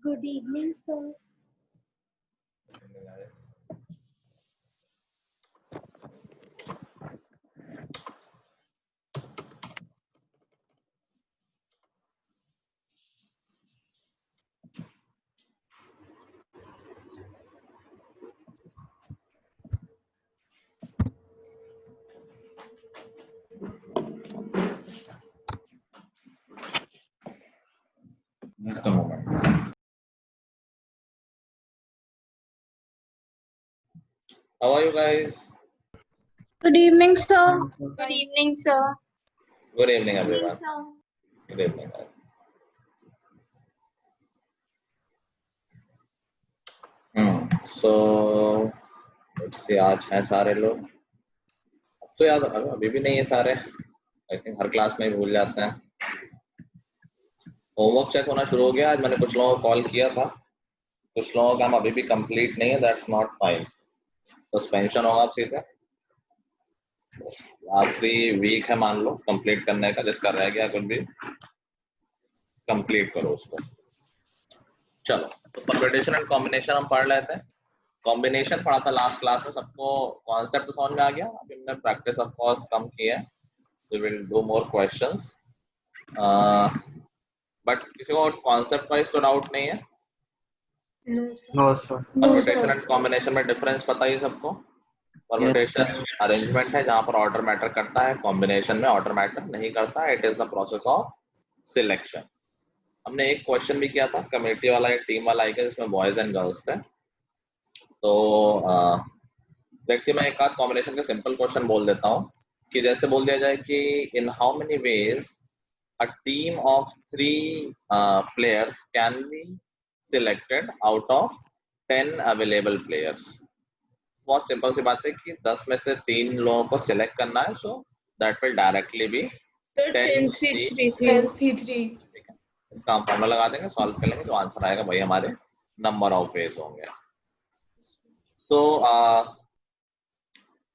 Good evening, sir. Just a moment. How are you guys? Good evening, sir. Good evening, sir. Good evening, everyone. Good evening. So let's see, आज हैं सारे लोग. अब तो याद अभी भी नहीं है सारे. आई थिंक हर क्लास में ही भूल जाते हैं. होमवर्क चेक होना शुरू हो गया. आज मैंने कुछ लोगों को कॉल किया था. कुछ लोगों का काम अभी भी कंप्लीट नहीं है. That's not fine. सस्पेंशन होगा आप सीधे. आखिरी वीक है मान लो कंप्लीट करने का. जिसका रह गया कुछ भी कंप्लीट करो उसको. चलो तो परम्यूटेशन एंड कॉम्बिनेशन हम पढ़ लेते हैं. कॉम्बिनेशन पढ़ा था लास्ट क्लास में. सबको कॉन्सेप्ट समझ में आ गया. अभी हमने प्रैक्टिस ऑफ कोर्स कम की है. We will do more questions. But किसी को कॉन्सेप्ट वाइज तो डाउट नहीं है. No, sir. Permutation and combination में डिफरेंस पता ही सबको. परम्यूटेशन अरेंजमेंट है जहां पर ऑर्डर मैटर करता है. कॉम्बिनेशन में ऑर्डर मैटर नहीं करता है. It is the process of selection. हमने एक क्वेश्चन भी किया था कम्युनिटी वाला, एक टीम वाला है जिसमें बॉयज एंड गर्ल्स थे. तो लेट्स सी, मैं एक आध कॉम्बिनेशन के सिंपल क्वेश्चन बोल देता हूँ कि जैसे बोल दिया जाए कि इन how many veg a team of 3 players can be selected out of 10 available players. बहुत सिंपल सी बात है कि 10 में से 3 लोगों को सिलेक्ट करना है. So that will directly be 10C3. इसका हम फॉर्मूला लगा देंगे, सॉल्व कर लेंगे. जो आंसर आएगा वही हमारे नंबर ऑफ वेज होंगे. तो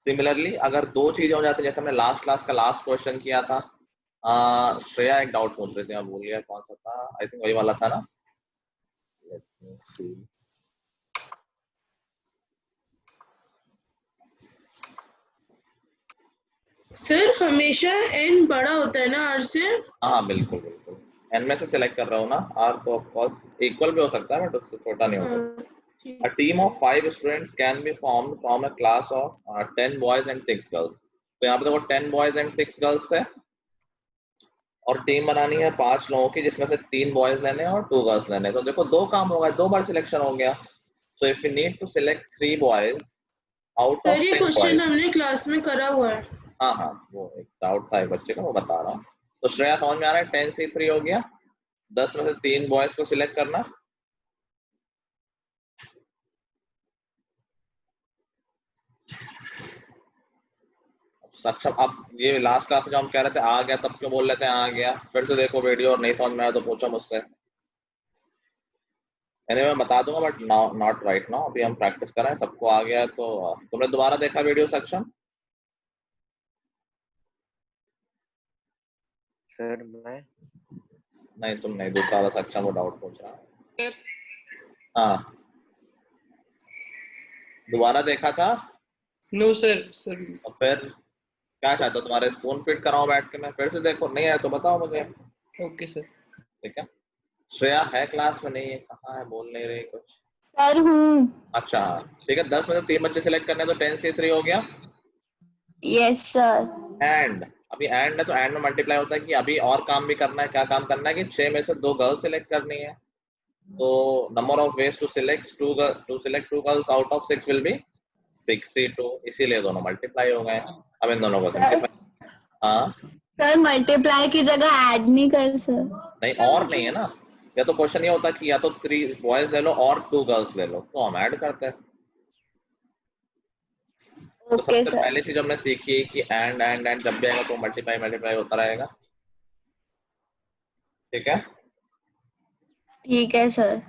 सिमिलरली अगर दो चीजें हो जाती है, जैसे हमने लास्ट क्लास का लास्ट क्वेश्चन किया था. श्रेया एक डाउट पूछ रही थी, मैं भूल गया कौन सा था. आई थिंक वही वाला था ना. लेट मी सी. सर हमेशा n बड़ा होता है ना r से. हाँ बिल्कुल बिल्कुल. n में से सिलेक्ट कर रहा हूँ ना. r तो ऑफ कोर्स इक्वल भी हो सकता है बट उससे छोटा नहीं हो सकता. A team of 5 students can be formed from a class of 10 boys and 6 girls. तो यहाँ पे देखो 10 boys and 6 girls थे और टीम बनानी है 5 लोगों की जिसमें से 3 बॉयज लेने हैं और 2 गर्ल्स लेने हैं. तो देखो दो काम हो गया, 2 बार सिलेक्शन हो गया. So if you need to select 3 boys out of 10 ये क्वेश्चन बॉयज. हमने क्लास में करा हुआ है. हाँ वो एक डाउट था एक बच्चे का, वो बता रहा हूँ. तो श्रेया समझ में आ रहा है. 10C3 हो गया. 10 में से 3 बॉयज को सिलेक्ट करना. सक्षम. अब ये लास्ट क्लास में जो हम कह रहे थे आ गया, तब क्यों बोल रहे थे आ गया. फिर से देखो वीडियो और नहीं समझ में आया तो पूछो मुझसे. एनीवे मैं बता दूंगा बट नॉट राइट नाउ. अभी हम प्रैक्टिस कर रहे हैं. सबको आ गया तो तुमने दोबारा देखा वीडियो सक्षम? सर मैं नहीं तुम नहीं, दूसरा वाला सक्षम वो डाउट पूछ रहा है. हाँ दोबारा देखा था. No sir. और फिर क्या चाहते हो, तुम्हारे स्पून फीड कराओ बैठ के? मैं फिर से देखो, नहीं आया तो बताओ मुझे. Okay sir. ठीक है. श्रेया है क्लास में? नहीं है. कहाँ है? बोल नहीं रही कुछ. सर हूँ. अच्छा ठीक है. 10 में से 3 बच्चे सिलेक्ट करने तो 10C3 हो गया. Yes sir. एंड अभी एंड है तो एंड में मल्टीप्लाई होता है कि अभी और काम भी करना है. क्या काम करना है कि 6 में से 2 गर्ल्स सिलेक्ट करनी है. तो number of ways to select 2 girls out of 6 will be 6C2. इसीलिए दोनों मल्टीप्लाई हो गए. अब इन दोनों को सिंपलीफाई. हाँ सर मल्टीप्लाई की जगह ऐड नहीं कर सर. नहीं और नहीं है ना. या तो क्वेश्चन ये होता है कि या तो 3 बॉयज ले लो और 2 गर्ल्स ले लो, तो हम ऐड करते हैं. तो ओके सबसे सर. पहली चीज हमने सीखी है कि एंड जब भी आएगा तो मल्टीप्लाई होता रहेगा. ठीक है. ठीक है सर.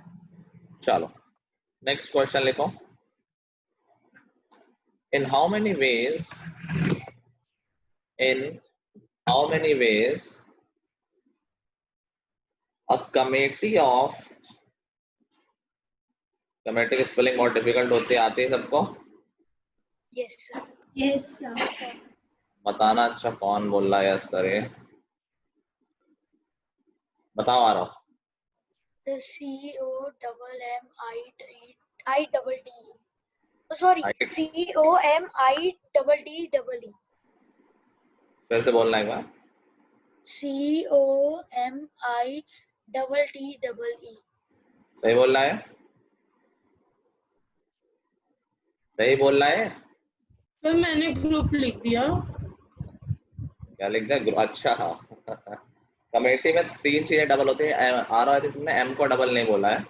चलो नेक्स्ट क्वेश्चन लिखो. In how many ways a committee of committee की स्पेलिंग बहुत डिफिकल्ट होती है, आती है सबको? Yes, sir. Yes, sir. बताना अच्छा कौन बोल रहा है यस सर ये? बताओ आ रहा हूँ। The COMMIDD. Oh, sorry, COMIDDE. फिर से बोलना एक बार। COMIDDE. सही बोल रहा है? सही बोल रहा है? सर मैंने ग्रुप लिख दिया। क्या लिख दिया? अच्छा कमेटी में 3 चीजें डबल होती है। आ रहा है तुमने एम को डबल नहीं बोला है।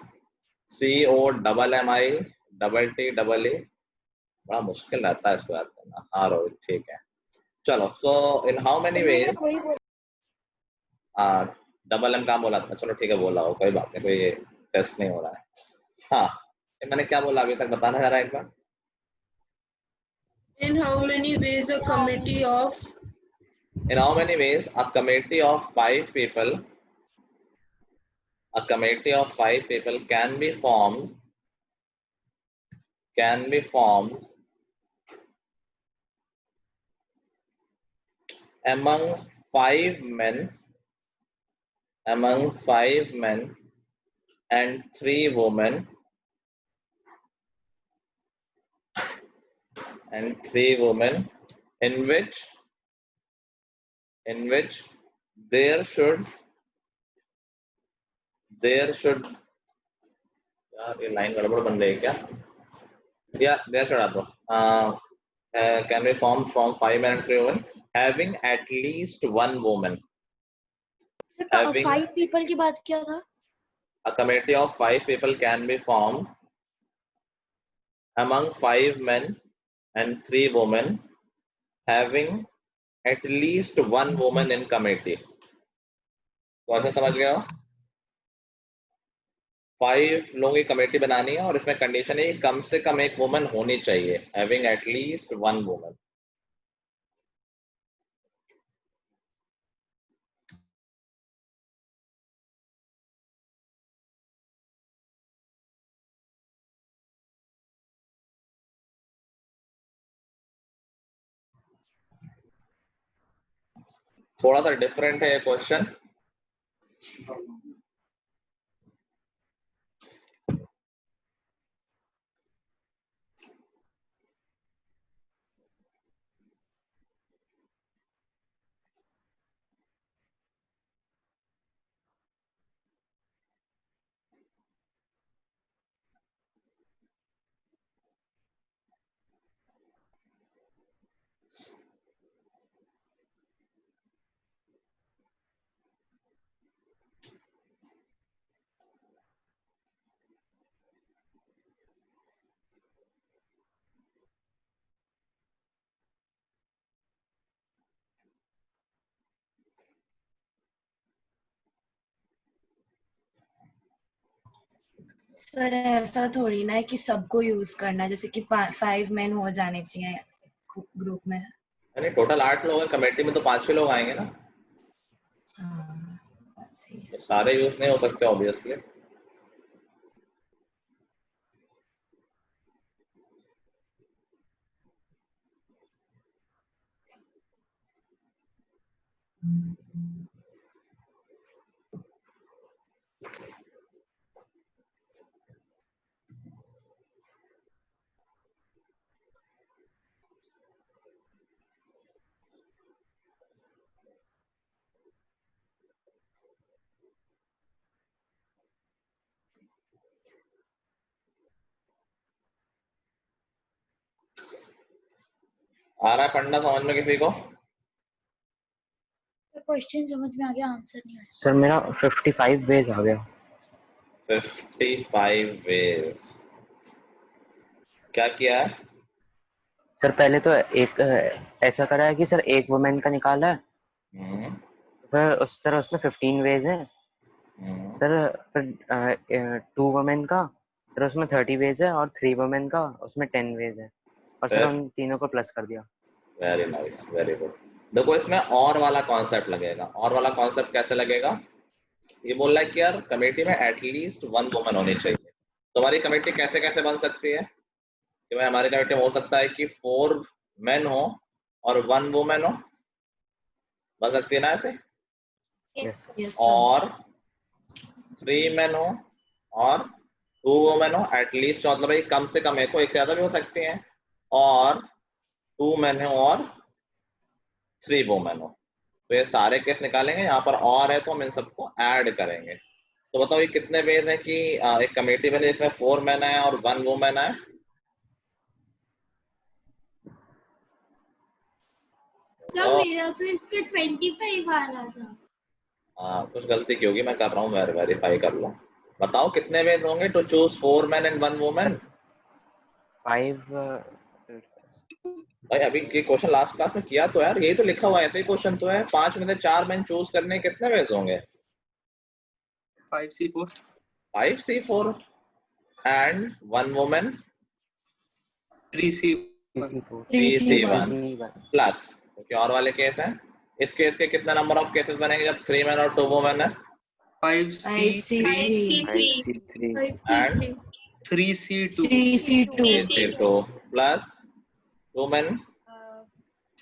COMMI बड़ा मुश्किल रहता है इसको याद करना। हाँ रोहित ठीक है, चलो। सो इन हाउ मेनी वेज वही बोल डबल एम कहाँ बोला था? चलो ठीक है बोला हो, कोई बात नहीं, कोई टेस्ट नहीं हो रहा है। हाँ मैंने क्या बोला अभी तक बताना जरा एक बार। In how many ways a committee of In how many ways a committee of 5 people can be formed among 5 men and 3 women in which there should यार ये लाइन गड़बड़ बन रही है क्या? या there should आप can be formed from 5 men and 3 women having at least 1 woman. Having 5 people की बात किया था। a committee of 5 people can be formed among 5 men and 3 women having at least 1 woman in committee. Question समझ गए हो? 5 लोगों की committee बनानी है और इसमें कंडीशन है कम से कम एक वुमन होनी चाहिए, हैविंग एट लीस्ट 1 वुमन। थोड़ा सा डिफरेंट है ये क्वेश्चन। सर ऐसा थोड़ी ना है कि सबको यूज करना है, जैसे कि 5 मेन हो जाने चाहिए ग्रुप में। यानी टोटल 8 लोग हैं कमेटी में, तो 5 लोग आएंगे ना। हाँ बात सही है। तो सारे यूज नहीं हो सकते ऑब्वियसली। आ रहा है पढ़ना समझ में किसी को? क्वेश्चन समझ में आ गया, आंसर नहीं आया। सर मेरा 55 वेज आ गया। 55 वेज क्या किया है? सर पहले तो एक ऐसा करा है कि सर एक वुमेन का निकाला है, फिर उसमें 15 वेज है सर। फिर 2 वुमेन का सर उसमें 30 वेज है, और 3 वुमेन का उसमें 10 वेज है, और सर उन तीनों को प्लस कर दिया। Very nice, very good. देखो इसमें और वाला कॉन्सेप्ट लगेगा। और वाला कॉन्सेप्ट कैसे लगेगा? ये बोल रहा है कि यार कमेटी में एटलीस्ट 1 वुमन होनी चाहिए, तुम्हारी कमेटी कैसे कैसे बन सकती है कि भाई हमारी कमेटी में हो सकता है कि 4 मेन हो और 1 वुमेन हो, बन सकती है ना ऐसे, यस यस और 3 मेन हो और 2 वुमेन हो एटलीस्ट, मतलब भाई कम से कम एक हो, एक से ज्यादा भी हो सकती हैं, और 2 मेन हो और 3 वुमेन हो। तो ये सारे केस निकालेंगे, यहाँ पर और है तो हम इन सबको ऐड करेंगे। तो बताओ ये कितने वेज है कि एक कमेटी बनी जिसमें 4 मेन है और 1 वुमेन है? सर मेरा तो इसके 25 आ रहा था। कुछ गलती की होगी, मैं कर रहा हूँ, वेरीफाई कर लो। बताओ कितने वेज होंगे to choose 4 men and 1 women? 5 भाई अभी ये क्वेश्चन लास्ट क्लास में किया तो यार, यही तो लिखा हुआ है, ऐसे ही क्वेश्चन तो है। 5 में से 4 मेन चूज करने के कितने वेज होंगे? 5C4 5C4 and 1 women 3C1 3C1 plus, क्योंकि और वाले केस हैं। इस केस के कितने नंबर ऑफ केसेस बनेंगे जब 3 मेन और 2 वुमेन है? 5C3 and 3C2 3C2 plus 2 main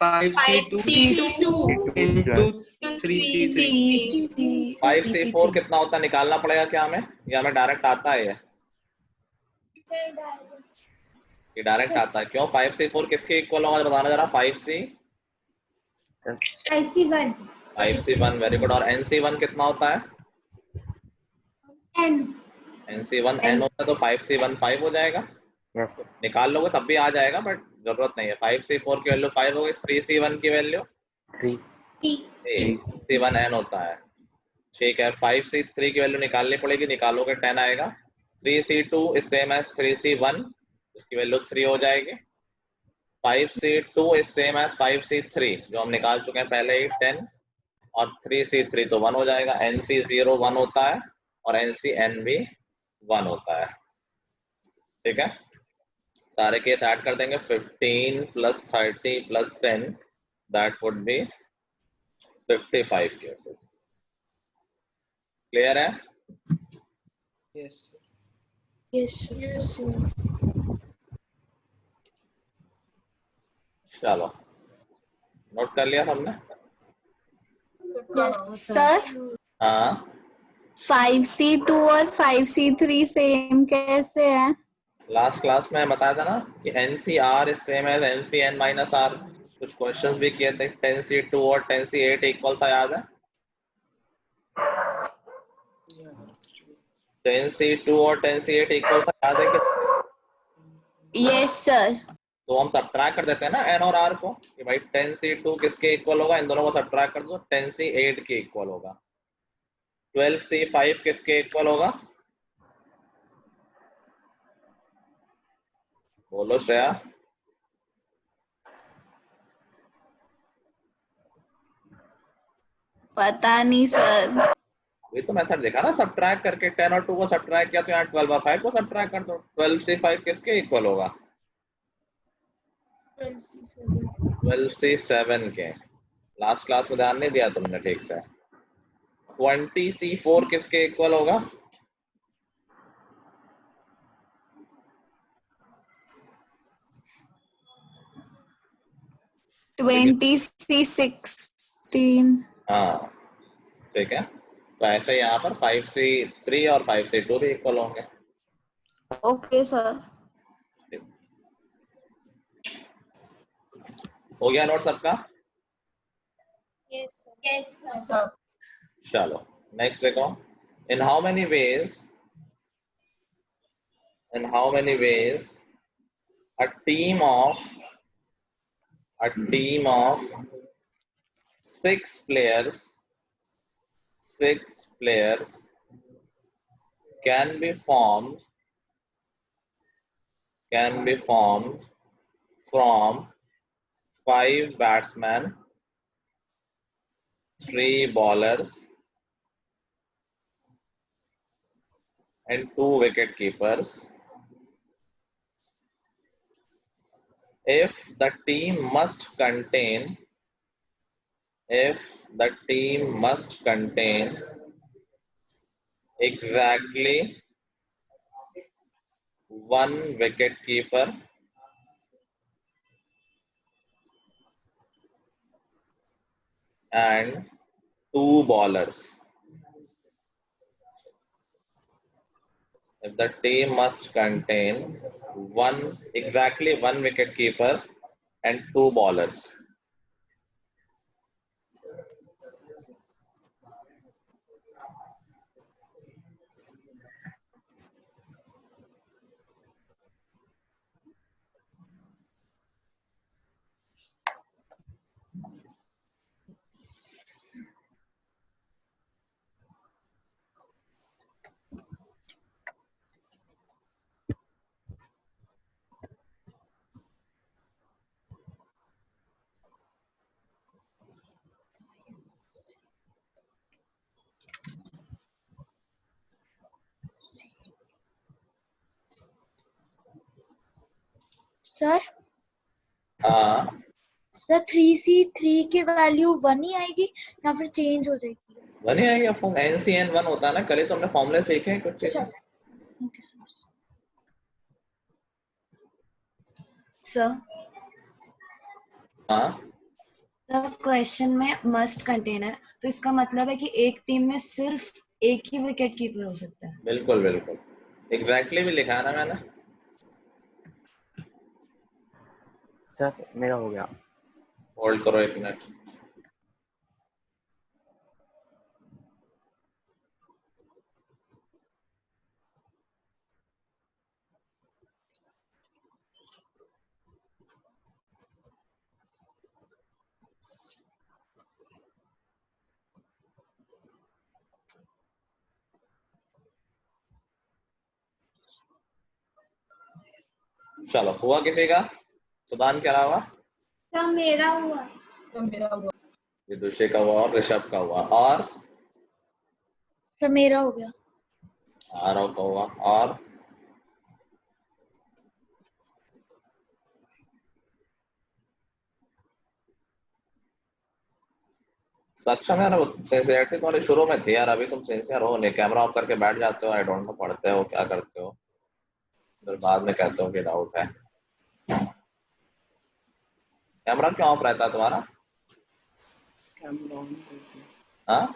5C2 into 3C3 5C4 कितना होता है निकालना पड़ेगा क्या हमें, या हमें डायरेक्ट आता है? ये डायरेक्ट आता है। क्यों 5C4 किसके इक्वल होगा बताना जरा। 5C1 very good. और NC1 कितना होता है? NC1 N होता है, तो 5C1 5 हो जाएगा। यस निकाल लोगे तब भी आ जाएगा, बट जरूरत नहीं है। 5C4 की वैल्यू 5 हो गई। 3C1 की वैल्यू 3 C1 N होता है, ठीक है। 5C3 की वैल्यू निकालनी पड़ेगी, निकालोगे 10 आएगा। 3C2 is same as 3C1, इसकी वैल्यू 3 हो जाएगी। 5C2 is same as 5C3 जो हम निकाल चुके हैं पहले ही 10, और 3C3 तो 1 हो जाएगा। NC0 1 होता है और NCN भी 1 होता है, ठीक है। सारे केस ऐड कर देंगे। 15 plus 30 plus 10 that would be 55 cases. Clear है? yes यस चलो नोट कर लिया सबने? सर हाँ 5C2 और 5C3 सेम कैसे है? लास्ट क्लास में बताया था ना कि NCR is same as NCN minus R। कुछ क्वेश्चंस भी किए थे। 10C2 और 10C8 इक्वल था, याद है? 10C2 और 10C8 इक्वल था, याद है कि? Yes sir. तो हम सब्ट्रैक्ट कर देते हैं ना N और R को, कि भाई 10C2 किसके इक्वल होगा, इन दोनों को सब्ट्रैक्ट कर दो, 10C8 के इक्वल होगा। 12C5 किसके इक्वल होगा? बोलो श्रेया। पता नहीं सर। ये तो मेथड देखा ना, सब्ट्रैक्ट करके 10 और 2 को सब्ट्रैक्ट किया तो यहाँ 12 और 5 को सब्ट्रैक्ट कर दो। 12C5 किसके इक्वल होगा? 12C7 के। लास्ट क्लास में ध्यान नहीं दिया तुमने ठीक से। 20C4 किसके इक्वल होगा? C16। हाँ ठीक है। तो ऐसे यहाँ पर 5C3 और 5C2 भी इक्वल होंगे। Okay sir. हो गया नोट सबका? Yes sir. चलो नेक्स्ट देखो। इन how many veg a team of 6 players can be formed from 5 batsmen, 3 bowlers and 2 wicket keepers if the team must contain exactly 1 wicket keeper and 2 bowlers. If the team must contain exactly one wicket keeper and 2 bowlers. Sir हाँ, sir 3C3 की value 1 ही आएगी या फिर change हो जाएगी? बनी आएगी आपको। NCN1 होता है ना, कल ही तो हमने फॉर्मूले सीखे हैं कुछ चीजें। Okay sir. सर हाँ, सर क्वेश्चन में मस्ट कंटेन है, तो इसका मतलब है कि एक टीम में सिर्फ एक ही विकेट कीपर हो सकता है। बिल्कुल बिल्कुल, एग्जैक्टली भी लिखा है ना मैंने। सर मेरा हो गया। होल्ड करो 1 मिनट। चलो, हुआ किसी का? सुदान के अलावा? सर मेरा हुआ। विदुषी का हुआ और ऋषभ का हुआ और सर मेरा हो गया। आरव का हुआ और सक्षम यार। सिंसियरिटी तुम्हारी शुरू में थी यार, अभी तुम सिंसियर हो नहीं। कैमरा ऑफ करके बैठ जाते हो, आई डोंट नो पढ़ते हो क्या करते हो, फिर बाद में कहते हो कि डाउट है। कैमरा क्यों ऑफ रहता है तुम्हारा? हाँ,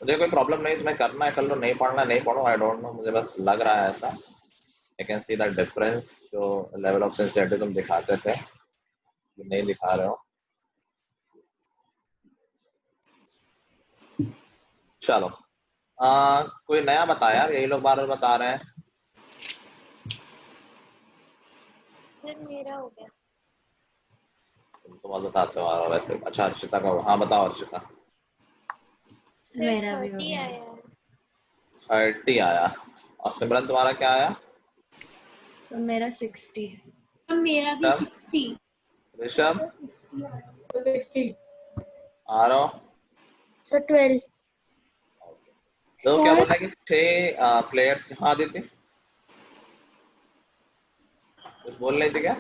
मुझे कोई प्रॉब्लम नहीं, तुम्हें करना है कर लो, नहीं पढ़ना नहीं पढ़ो, आई डोंट नो, मुझे बस लग रहा है ऐसा। I can see the difference, जो लेवल ऑफ सिंसियरिटी तुम दिखाते थे नहीं दिखा रहे हो। चलो, कोई नया बता यार, यही लोग बार बार बता रहे हैं। सर मेरा हो गया। तुम तो बहुत बताते हो यार वैसे। अच्छा, अर्शिता का। हाँ बताओ अर्शिता। मेरा भी हो गया। 30 आया। और सिमरन तुम्हारा क्या आया? सर मेरा 60 है। सर मेरा भी 60। ऋषभ? 60। आरव? सर 12। तो क्या बोला कि 6 प्लेयर्स। हाँ दीदी कुछ बोल रही थी क्या?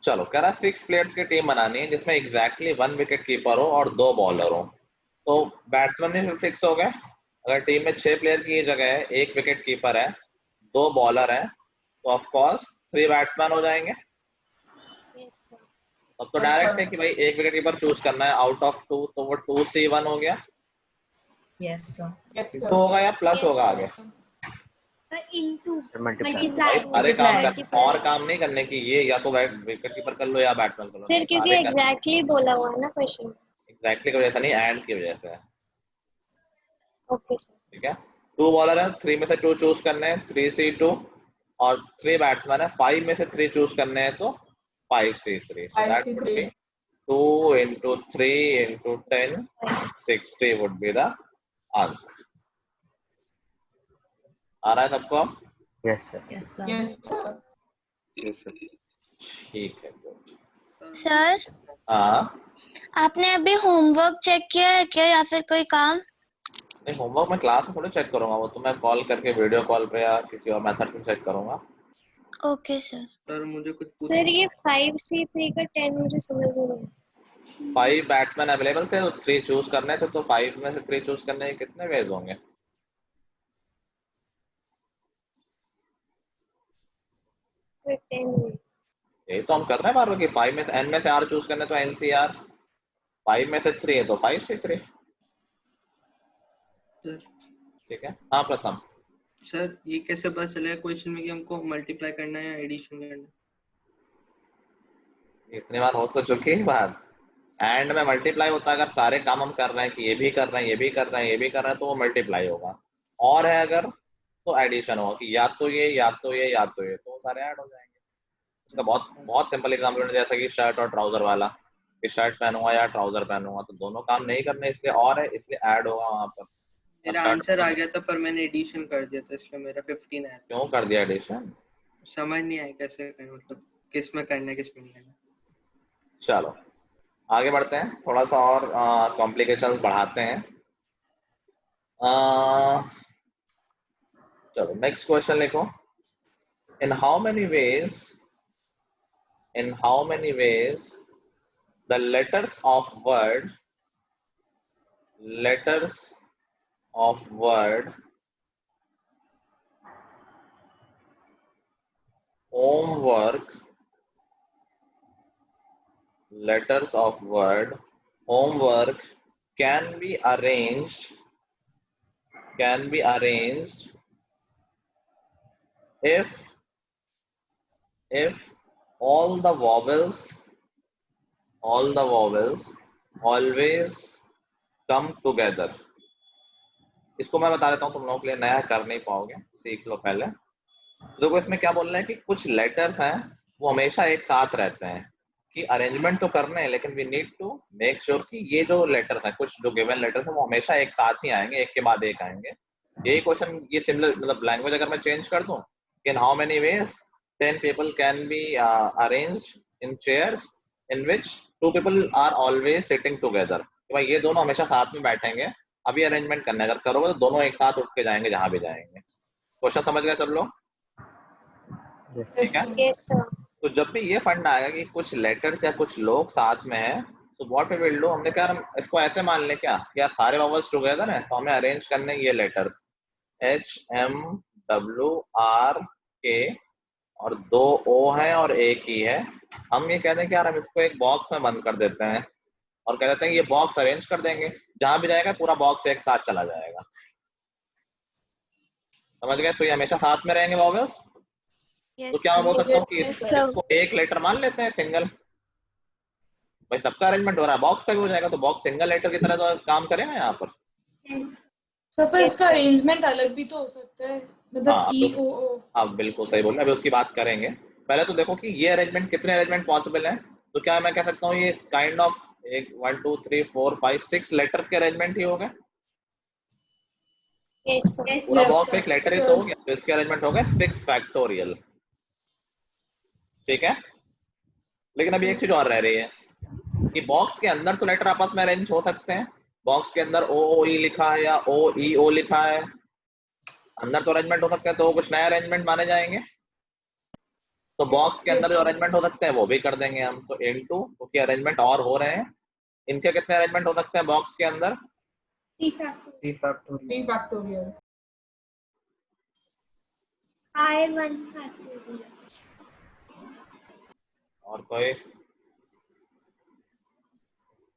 चलो, कह रहा 6 प्लेयर्स की टीम बनानी है जिसमें एग्जैक्टली 1 विकेट कीपर हो और 2 बॉलर हो। तो बैट्समैन भी फिक्स हो गए। अगर टीम में 6 प्लेयर की जगह है 1 विकेट कीपर है 2 बॉलर है, तो ऑफ कोर्स 3 बैट्समैन हो जाएंगे। अब तो डायरेक्ट है कि भाई 1 विकेट कीपर चूज करना है आउट ऑफ 2, तो वो 2C1 हो गया। Yes sir. तो होगा या प्लस होगा आगे? Into multiply. सारे काम कर, और काम नहीं करने की, ये या तो विकेट कीपर कर लो या बैट्समैन कर लो। सर क्योंकि एग्जैक्टली बोला हुआ है ना क्वेश्चन। एग्जैक्टली की वजह से नहीं, एंड की वजह से। Okay sir. ठीक है, 2 बॉलर है, 3 में से 2 चूज करने हैं, 3C2। और 3 बैट्समैन है, 5 में से 3 चूज करने हैं, तो 5C3। So that would be 2 into 3 into 10, 60 would be the answer. आ रहा है सबको अब? Yes sir. Yes sir. ठीक है, good. सर हाँ, आपने अभी होमवर्क चेक किया है क्या या फिर कोई काम? नहीं होमवर्क मैं क्लास में थोड़ी चेक करूंगा, वो तो मैं कॉल करके वीडियो कॉल पे या किसी और मेथड से चेक करूंगा। Okay sir. सर मुझे कुछ सर ये 5C3 का 10 मुझे समझ नहीं आया। 5 बैट्समैन अवेलेबल थे, तो 3 चूज करने थे, तो 5 में से 3 चूज करने के कितने वेज होंगे? 10 ways. यही तो हम कर रहे हैं बार-बार कि 5 में से n में से r चूज करने तो NCR, 5 में से 3 है तो 5C3। सर ठीक है, हाँ प्रथम। सर ये कैसे पता चलेगा क्वेश्चन में कि हमको मल्टीप्लाई करना है या एडिशन करना है? इतनी बार हो तो चुकी है बात। एंड में मल्टीप्लाई होता है, अगर सारे काम हम कर रहे हैं कि ये भी कर रहे हैं, ये भी कर रहे हैं, ये भी कर रहे हैं, तो वो मल्टीप्लाई होगा। और है अगर तो एडिशन होगा कि या तो ये या तो ये या तो ये, तो वो सारे ऐड हो जाएंगे। इसका बहुत बहुत सिंपल एग्जांपल, जैसा कि शर्ट और ट्राउजर वाला, कि शर्ट पहनूंगा या ट्राउजर पहनूंगा, तो दोनों काम नहीं करने इसलिए और है, इसलिए ऐड होगा वहां पर। मेरा आंसर आ गया था पर मैंने एडिशन कर दिया था, इसलिए मेरा 15 आया था। क्यों कर दिया एडिशन? समझ नहीं आया कैसे करना, मतलब किस में करना है किस में नहीं करना। चलो आगे बढ़ते हैं, थोड़ा सा और कॉम्प्लिकेशंस बढ़ाते हैं। चलो नेक्स्ट क्वेश्चन लिखो। In how many ways the letters of word homework can be arranged if all the vowels always come together। इसको मैं बता देता हूँ, तुम लोगों के लिए नया कर नहीं पाओगे, सीख लो पहले। देखो इसमें क्या बोल रहे हैं कि कुछ लेटर्स हैं वो हमेशा एक साथ रहते हैं, कि अरेंजमेंट तो करने हैं लेकिन we need to make sure कि ये जो लेटर्स हैं, कुछ जो गिवन लेटर्स हैं वो हमेशा एक साथ ही आएंगे, एक के बाद एक आएंगे। यही क्वेश्चन, ये सिमिलर मतलब लैंग्वेज अगर मैं चेंज कर दूं, इन how many veg 10 people can be arranged in chairs in which 2 people are always sitting together। कि भाई ये दोनों हमेशा साथ में बैठेंगे, अभी अरेंजमेंट करना है, अगर करोगे तो दोनों एक साथ उठ के जाएंगे जहां भी जाएंगे। क्वेश्चन समझ गए सब लोग? ठीक है। Yes, sir. तो जब भी ये फंडा आएगा कि कुछ लेटर्स या कुछ लोग साथ में हैं, तो व्हाट वी विल डू, हमने क्या, हम इसको ऐसे मान लें क्या, या सारे वॉवल्स टुगेदर हैं तो हमें अरेंज करने ये लेटर्स HMWRK और 2 O है और एक ही है। हम ये कहते हैं कि यार हम इसको एक बॉक्स में बंद कर देते हैं और कह देते हैं ये बॉक्स अरेंज कर देंगे, जहां भी जाएगा पूरा बॉक्स एक साथ चला जाएगा। समझ गए? तो ये हमेशा साथ में रहेंगे वॉवल्स। तो क्या मैं बोल सकता हूँ कि इसको एक लेटर मान लेते हैं सिंगल, भाई सबका अरेंजमेंट हो रहा है, बॉक्स का भी हो जाएगा, तो बॉक्स सिंगल लेटर की तरह तो काम करेगा यहाँ पर। सर पर इसका अरेंजमेंट अलग भी तो हो सकता है, मतलब EOO। हाँ बिल्कुल सही बोल रहे हैं, अभी उसकी बात करेंगे। पहले तो देखो कि ये अरेंजमेंट, कितने अरेंजमेंट पॉसिबल है। तो क्या मैं कह सकता हूँ ये काइंड ऑफ 1 2 3 4 5 6 लेटर्स के अरेंजमेंट ही हो गए। Yes, sir. पूरा बॉक्स एक लेटर ही तो हो गया, तो इसके अरेंजमेंट हो गए 6 फैक्टोरियल। ठीक है, लेकिन अभी एक चीज और रह रही है कि बॉक्स के अंदर तो लेटर आपस में अरेंज हो सकते हैं। बॉक्स के अंदर OOE लिखा है या OEO लिखा है, अंदर तो अरेंजमेंट हो सकते हैं, तो वो कुछ नया अरेंजमेंट माने जाएंगे। तो बॉक्स के अंदर जो अरेंजमेंट हो सकते हैं वो भी कर देंगे हम। तो इनटू, क्योंकि अरेंजमेंट और हो रहे हैं, इनके कितने अरेंजमेंट हो सकते हैं बॉक्स के अंदर? 3 factorial. 3 factorial। I 1 factorial. और कोई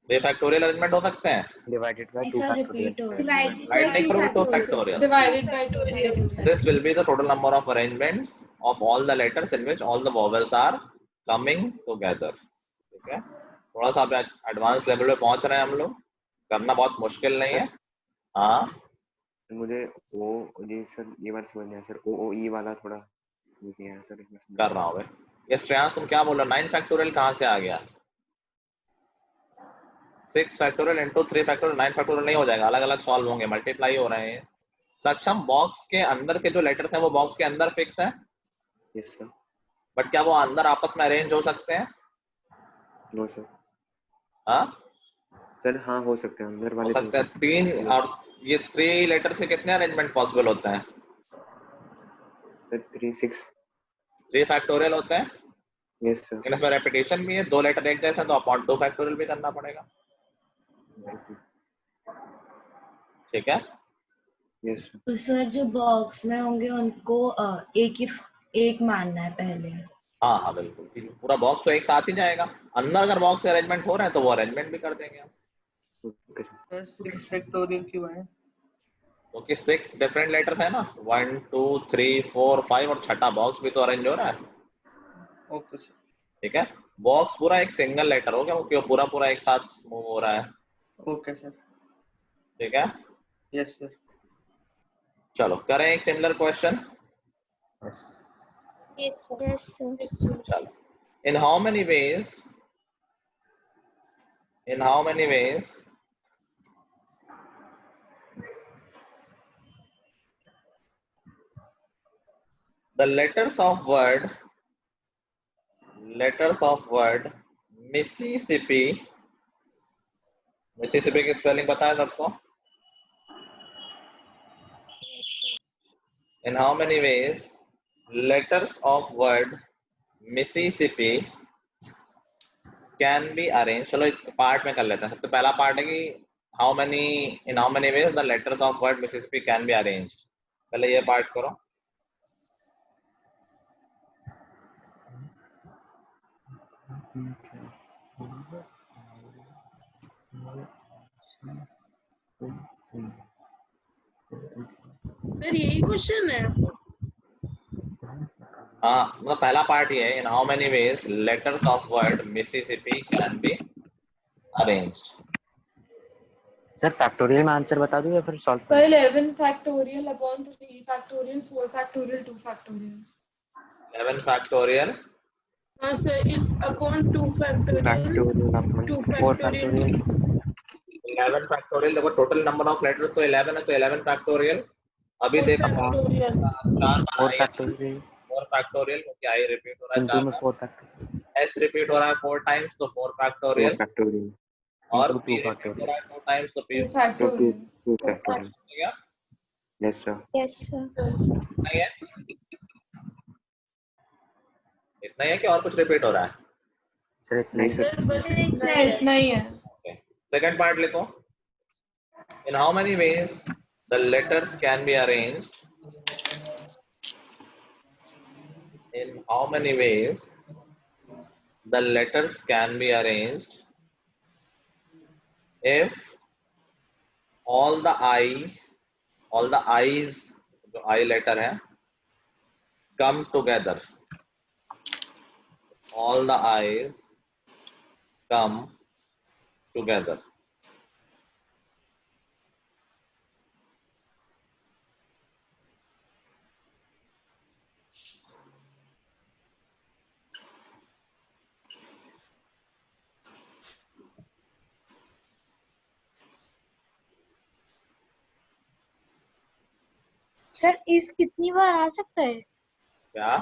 3 फैक्टोरियल अरेंजमेंट हो सकते हैं। divided by 2 ऐसा factorial। रिपीट हो Divided by राइट, नहीं 2 करोगे 2 factorial. Factorial. Divided by 2। This will be the total number of arrangements of all the letters in which all the vowels are coming together। ठीक है, थोड़ा सा advance level पे पहुंच रहे हैं हम लोग, करना बहुत मुश्किल नहीं है। हाँ मुझे ये सर ये बात समझ नहीं आया सर, OOE वाला थोड़ा नहीं आया सर। कर रहा हूँ। ये श्रेयांश तुम क्या बोल रहे हो, 9 फैक्टोरियल कहाँ से आ गया? 6 फैक्टोरियल इंटू 3 फैक्टोरियल, 9 फैक्टोरियल नहीं हो जाएगा, अलग अलग सॉल्व होंगे, मल्टीप्लाई हो रहे हैं। सक्षम, बॉक्स के अंदर के जो लेटर्स हैं वो बॉक्स के अंदर फिक्स है। Yes sir. बट क्या वो अंदर आपस में अरेंज हो सकते हैं? No sir. हाँ सर हाँ हो सकते हैं, अंदर वाले हो सकते हैं। 3 और ये 3 लेटर्स के कितने अरेंजमेंट पॉसिबल होते हैं? 3 6। 3 फैक्टोरियल होते हैं। Yes sir. लेकिन इसमें रेपिटेशन भी है, 2 लेटर एक जैसे, तो अपॉन 2 फैक्टोरियल भी करना पड़ेगा। ठीक है। Yes sir. तो सर जो बॉक्स में होंगे उनको एक मानना है पहले। हाँ हाँ बिल्कुल, पूरा बॉक्स तो एक साथ ही जाएगा। अंदर अगर बॉक्स के अरेंजमेंट हो रहे हैं तो वो अरेंजमेंट भी कर देंगे हम। सर 6 फैक्टोरियल क्यों है? क्योंकि 6 डिफरेंट लेटर्स है ना, 1 2 3 4 5 और छठा बॉक्स भी तो अरेंज हो रहा है। Okay sir. ठीक है, बॉक्स पूरा एक सिंगल लेटर हो गया क्योंकि पूरा पूरा एक साथ मूव हो रहा है। Okay sir. ठीक है। Yes sir. चलो करें एक सिमिलर क्वेश्चन। Yes, sir. चलो, in how many ways the letters of word Mississippi की स्पेलिंग पता है सबको? In how many ways letters of word Mississippi can be arranged? चलो एक पार्ट में कर लेते हैं। सबसे पहला पार्ट है कि in how many ways the letters of word Mississippi can be arranged। पहले ये पार्ट करो। सर यही क्वेश्चन है? हाँ, मतलब पहला पार्ट ये है, in how many ways letters of word Mississippi can be arranged। Sir factorial में आंसर बता दूं या फिर solve sir 11 factorial upon 3 factorial 4 factorial 2 factorial. 11 factorial. हाँ sir, upon 2 factorial 2 factorial 11 factorial. देखो टोटल नंबर ऑफ लेटर्स तो 11 है, तो 11 फैक्टोरियल। अभी देखो 4 फैक्टोरियल 4 फैक्टोरियल क्योंकि आई रिपीट हो रहा है इनटू 4 में बार, 4 फैक्टोरियल एस रिपीट हो रहा है 4 टाइम्स तो 4 फैक्टोरियल, और इनटू पी 2 रिपीट हो फैक्टोरियल रहा है 2 टाइम्स तो P 2 factorial. 2 factorial. Yes sir. Yes, sir. नहीं है, इतना ही है कि और कुछ रिपीट हो रहा है? सर इतना ही सर बस इतना ही है। सेकंड पार्ट लिखो। In how many ways the letters can be arranged? In how many ways the letters can be arranged if all the I's, जो I letter है, come together? All the I's come together. Sir इस कितनी बार आ सकता है? क्या?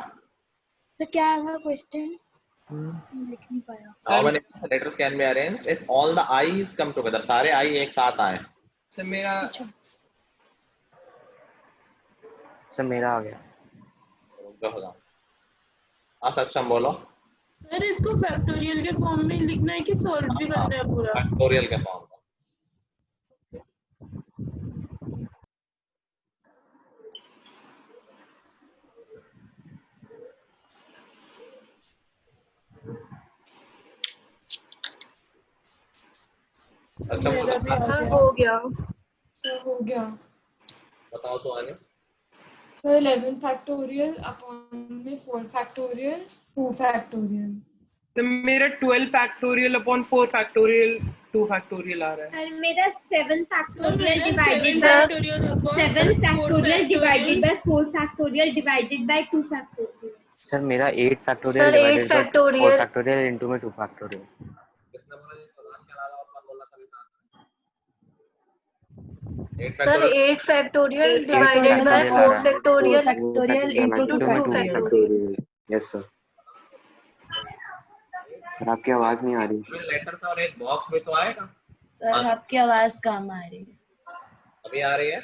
Sir क्या था question? लिख नहीं पाया। How many letters can be arranged if all the I's come together? सारे I एक साथ आए। सर मेरा आ गया। हाँ सक्षम बोलो। सर इसको फैक्टोरियल के फॉर्म में लिखना है कि सॉल्व भी करना है पूरा? फैक्टोरियल के फॉर्म में। अच्छा मेरा भी आ गया। हो गया। सर हो गया। बताओ सुहानी। सर 11 फैक्टोरियल अपॉन में 4 फैक्टोरियल 2 फैक्टोरियल। तो मेरा 12 फैक्टोरियल अपॉन 4 फैक्टोरियल 2 फैक्टोरियल आ रहा है। और मेरा 7 factorial divided by 4 factorial divided by 2 factorial. Sir मेरा 8 factorial divided by 4 factorial into में 2 फैक्टोरियल। किसने बोला ये सवाल के अलावा और कौन बोला था भी साथ में? Sir 8 factorial divided by 4 factorial into 2 factorial. Yes sir. Sir आपकी आवाज नहीं आ रही। लेटर्स और एक बॉक्स में तो आएगा। सर आपकी आवाज कम आ रही है। अभी आ रही है?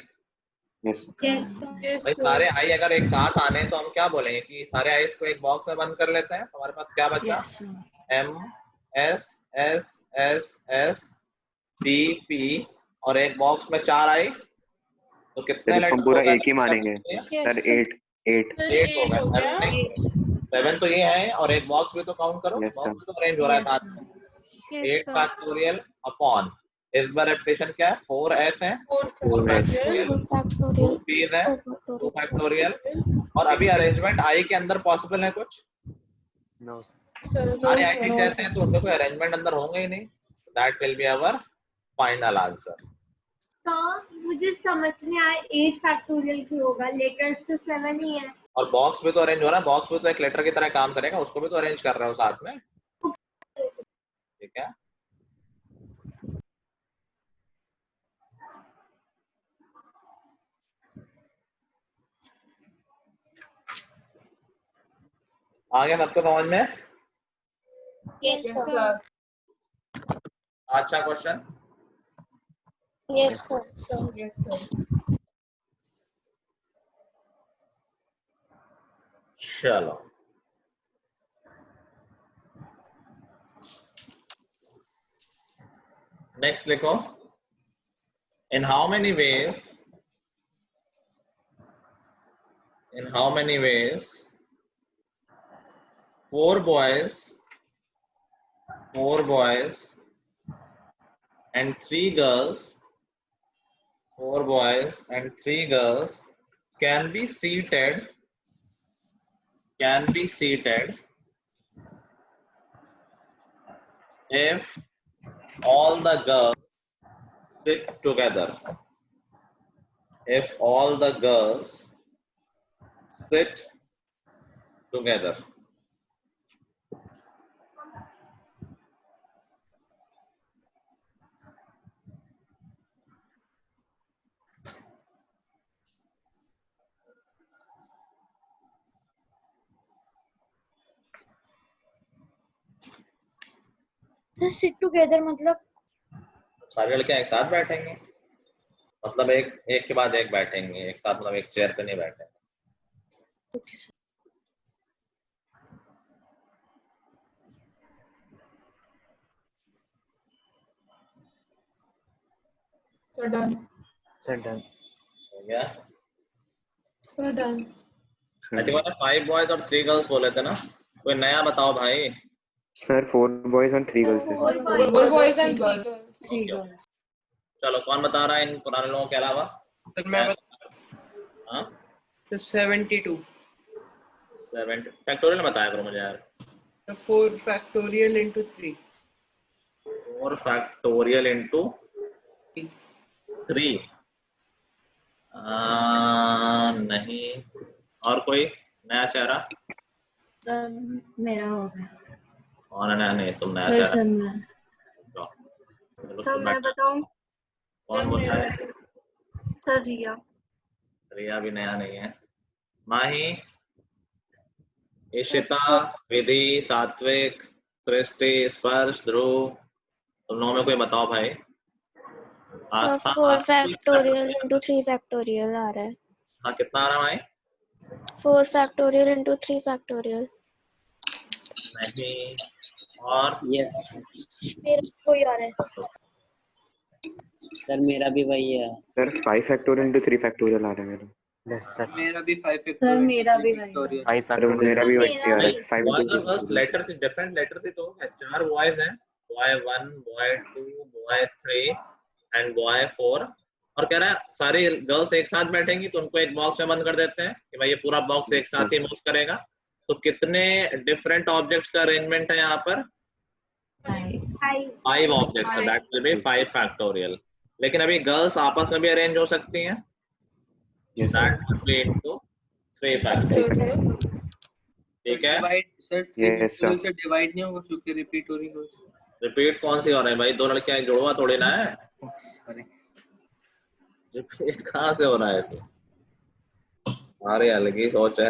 यस भाई सारे आई अगर एक साथ आने तो हम क्या बोलेंगे कि सारे आईज को एक बॉक्स में बंद कर लेते हैं। हमारे पास क्या बचा? M S S S S T P और एक बॉक्स में 4 आई, तो कितने इसको लेटर पूरा हो गए? एक ही मानेंगे सर। 8 हो गए। 7 तो ये है और एक बॉक्स भी तो काउंट करो। Yes, sir. बॉक्स तो अरेंज हो रहा है साथ में। 8 फैक्टोरियल अपॉन इस बार रेपिटेशन क्या है? 4s है, 4 फैक्टोरियल, 2 p's है, 2 फैक्टोरियल। और अभी अरेंजमेंट आई के अंदर पॉसिबल है कुछ? नो सारे आई ठीक कहते हैं तो उनमें कोई अरेंजमेंट अंदर होंगे ही नहीं। That will be our final answer. तो मुझे समझ में आया 8 फैक्टोरियल क्यों होगा, लेटर्स तो 7 ही है। और बॉक्स भी तो अरेंज हो रहा है, बॉक्स भी तो एक लेटर की तरह काम करेगा, उसको भी तो अरेंज कर रहे हो साथ में। ठीक है, आ गया सबको समझ में? Yes sir. अच्छा question. Yes sir. Yes sir. चलो नेक्स्ट लिखो। In how many ways 4 boys and 3 girls, 4 boys and 3 girls can be seated if all the girls sit together. If all the girls sit together. Sir sit together मतलब सारे लड़के एक साथ बैठेंगे, मतलब एक के बाद एक बैठेंगे एक साथ, मतलब एक चेयर पे नहीं बैठेंगे। Okay sir. डन हो गया sir. Done. I think 5 boys और 3 गर्ल्स बोले थे ना। कोई नया बताओ भाई। सर 4 boys and 3 girls थे। 4 boys and 3 girls। चलो कौन बता रहा है इन पुराने लोगों के अलावा? सर मैं हाँ तो 72 फैक्टोरियल बताया करो मुझे यार। 4 फैक्टोरियल into 3 4 फैक्टोरियल into 3 नहीं। और कोई नया चेहरा? सर मेरा हो गया। कौन है नया? नहीं तुम नया सर चेहरा। सिमरन। सर मैं बताऊं? कौन बोल रहा है? सर रिया। रिया भी नया नहीं है। माही, इशिता, विधि, सात्विक, सृष्टि, स्पर्श, ध्रुव, तुम लोगों में कोई बताओ भाई। आस्था 4 फैक्टोरियल into 3 फैक्टोरियल आ रहा है। हाँ कितना आ रहा है भाई? 4 फैक्टोरियल into 3 फैक्टोरियल। नहीं। और यस मेरा कोई और है। सर मेरा भी वही है सर 5 factorial into 3 factorial आ रहा है मेरा। मेरा भी 5 सर फैक्टोरियल मेरा भी वही है। 5 सर मेरा भी वही आ रहा है 5 into 3 लेटर से डिफरेंट लेटर से तो 4 बॉयज हैं, boy 1 boy 2 boy 3 and boy 4। और कह रहा है सारी गर्ल्स एक साथ बैठेंगी तो उनको एक बॉक्स में बंद कर देते हैं कि भाई ये पूरा बॉक्स एक साथ ही मूव करेगा। तो कितने डिफरेंट ऑब्जेक्ट्स का अरेंजमेंट है यहाँ पर? 5 ऑब्जेक्ट्स है। That will B 5 factorial. लेकिन अभी गर्ल्स आपस में भी अरेंज हो सकती हैं। That will B into 3 factorial. ठीक है डिवाइड सर 3 फैक्टोरियल से डिवाइड नहीं होगा क्योंकि रिपीट हो रही है। रिपीट कौन सी हो रही है भाई? 2 लड़कियां जुड़वा थोड़ी ना है। रिपीट कहाँ से हो रहा है ऐसे? अरे अलग ही सोच है।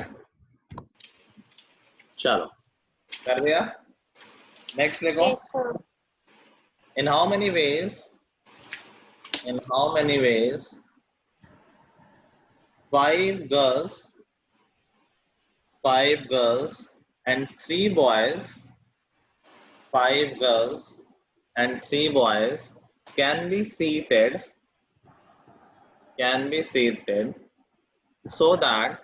चलो कर दिया। नेक्स्ट लिखो। In how many veg 5 girls and 3 boys, 5 girls and 3 boys can be seated so that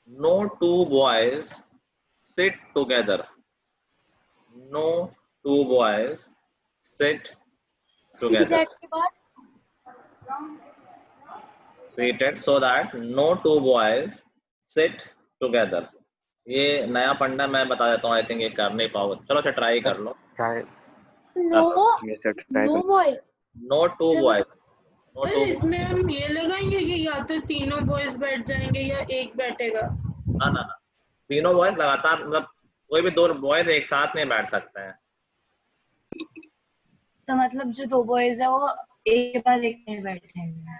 no 2 boys sit together. No 2 boys sit together. Seated so that no 2 boys sit together. ये नया फंडा मैं बता देता हूँ, I think ये कर नहीं पाओगे. चलो अच्छा ट्राई कर लो. No boy, no 2 boys. No sir 2 इसमें हम ये लगाएंगे कि या तो तीनों बॉयज बैठ जाएंगे या एक बैठेगा. ना तीनों बॉयज लगातार, मतलब कोई भी 2 बॉयज एक साथ नहीं बैठ सकते हैं. तो मतलब जो 2 बॉयज है वो एक के बाद एक नहीं बैठेंगे.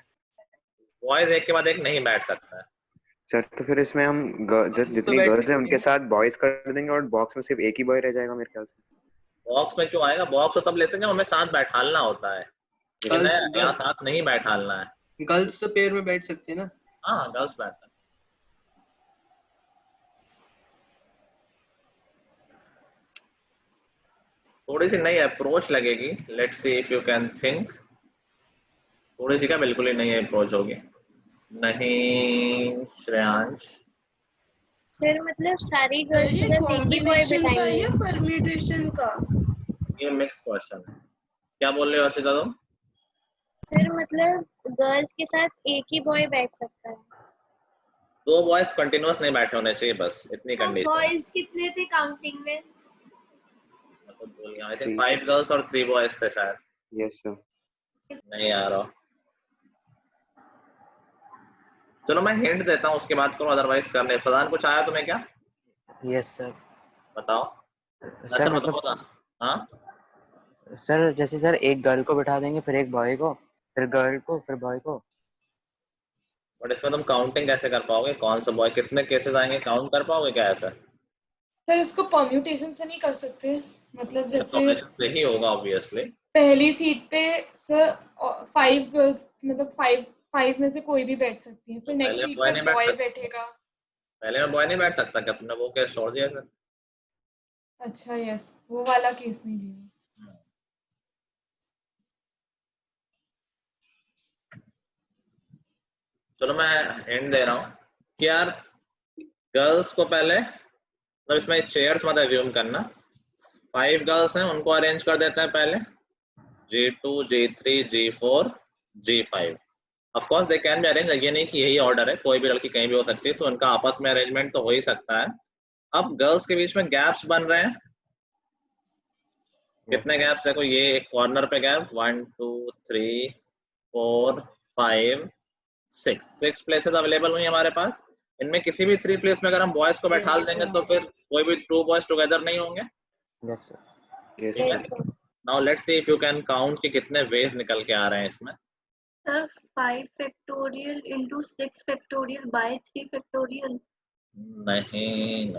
बॉयज एक के बाद एक नहीं बैठ सकता है. सर तो फिर इसमें हम जितनी गर्ल्स हैं उनके साथ बॉयज कर देंगे और बॉक्स में सिर्फ एक ही बॉय रह जाएगा मेरे ख्याल से. बॉक्स में क्यों आएगा? बॉक्स तो तब लेते हैं जब हमें साथ बैठालना होता है. यहाँ साथ नहीं बैठालना है. गर्ल्स तो पेयर में बैठ सकते हैं ना. हाँ गर्ल्स बैठ सकते. थोड़ी सी नई अप्रोच लगेगी. Let's see if you can think. थोड़ी सी क्या, बिल्कुल ही नई अप्रोच होगी. नहीं श्रेयांश. सर मतलब सारी गर्ल्स के साथ एक ही बॉय बैठाएंगे या परम्यूटेशन का? ये मिक्स क्वेश्चन है. क्या बोल रहे हो अर्षिता तुम? सर मतलब गर्ल्स के साथ एक ही बॉय बैठ सकता है. 2 बॉयज कंटिन्यूअस नहीं बैठे होने चाहिए, बस इतनी कंडीशन. बॉयज कितने थे काउंटिंग में? आई थिंक 5 गर्ल्स और 3 बॉयज थे शायद. Yes sir. नहीं आ रहा. चलो मैं हिंट देता हूँ, उसके बाद करो, अदरवाइज करने. फरहान कुछ आया तुम्हें क्या? Yes sir. बताओ. सर मतलब हाँ सर जैसे सर एक गर्ल को बिठा देंगे, फिर एक बॉय को, फिर गर्ल को, फिर बॉय को. बट इसमें तुम काउंटिंग कैसे कर पाओगे? कौन सा बॉय कितने केसेस आएंगे, काउंट कर पाओगे क्या ऐसा? सर इसको परम्यूटेशन से नहीं कर सकते? मतलब जैसे तो ही होगा ऑब्वियसली. पहली सीट पे सर 5 गर्ल्स, मतलब 5 में से कोई भी बैठ सकती है. फिर नेक्स्ट सीट पे बॉय बैठेगा. पहले में बॉय नहीं बैठ सकता क्या? तुमने वो केस छोड़ दिया फिर? अच्छा यस, वो वाला केस नहीं लिया. चलो मैं हिंट दे रहा हूँ कि यार गर्ल्स को पहले, मतलब इसमें चेयर्स मत एज्यूम करना. 5 गर्ल्स हैं, उनको अरेंज कर देते हैं पहले. G2, G3, G4, G5. Of course they can be arrange. ये नहीं कि यही ऑर्डर है, कोई भी लड़की कहीं भी हो सकती है, तो उनका आपस में अरेंजमेंट तो हो ही सकता है. अब गर्ल्स के बीच में गैप्स बन रहे हैं. कितने गैप्स? देखो ये एक कॉर्नर पे गैप 1 2 3 4 5 6 प्लेसेस अवेलेबल हुई हमारे पास. इनमें किसी भी 3 प्लेस में अगर हम बॉयज को बैठा देंगे तो फिर कोई भी 2 बॉयज टुगेदर नहीं होंगे. Yes sir. Yes sir. Now let's see if you can count कि कितने वेज निकल के आ रहे हैं इसमें. Sir 5 factorial into 6 factorial by 3 factorial. नहीं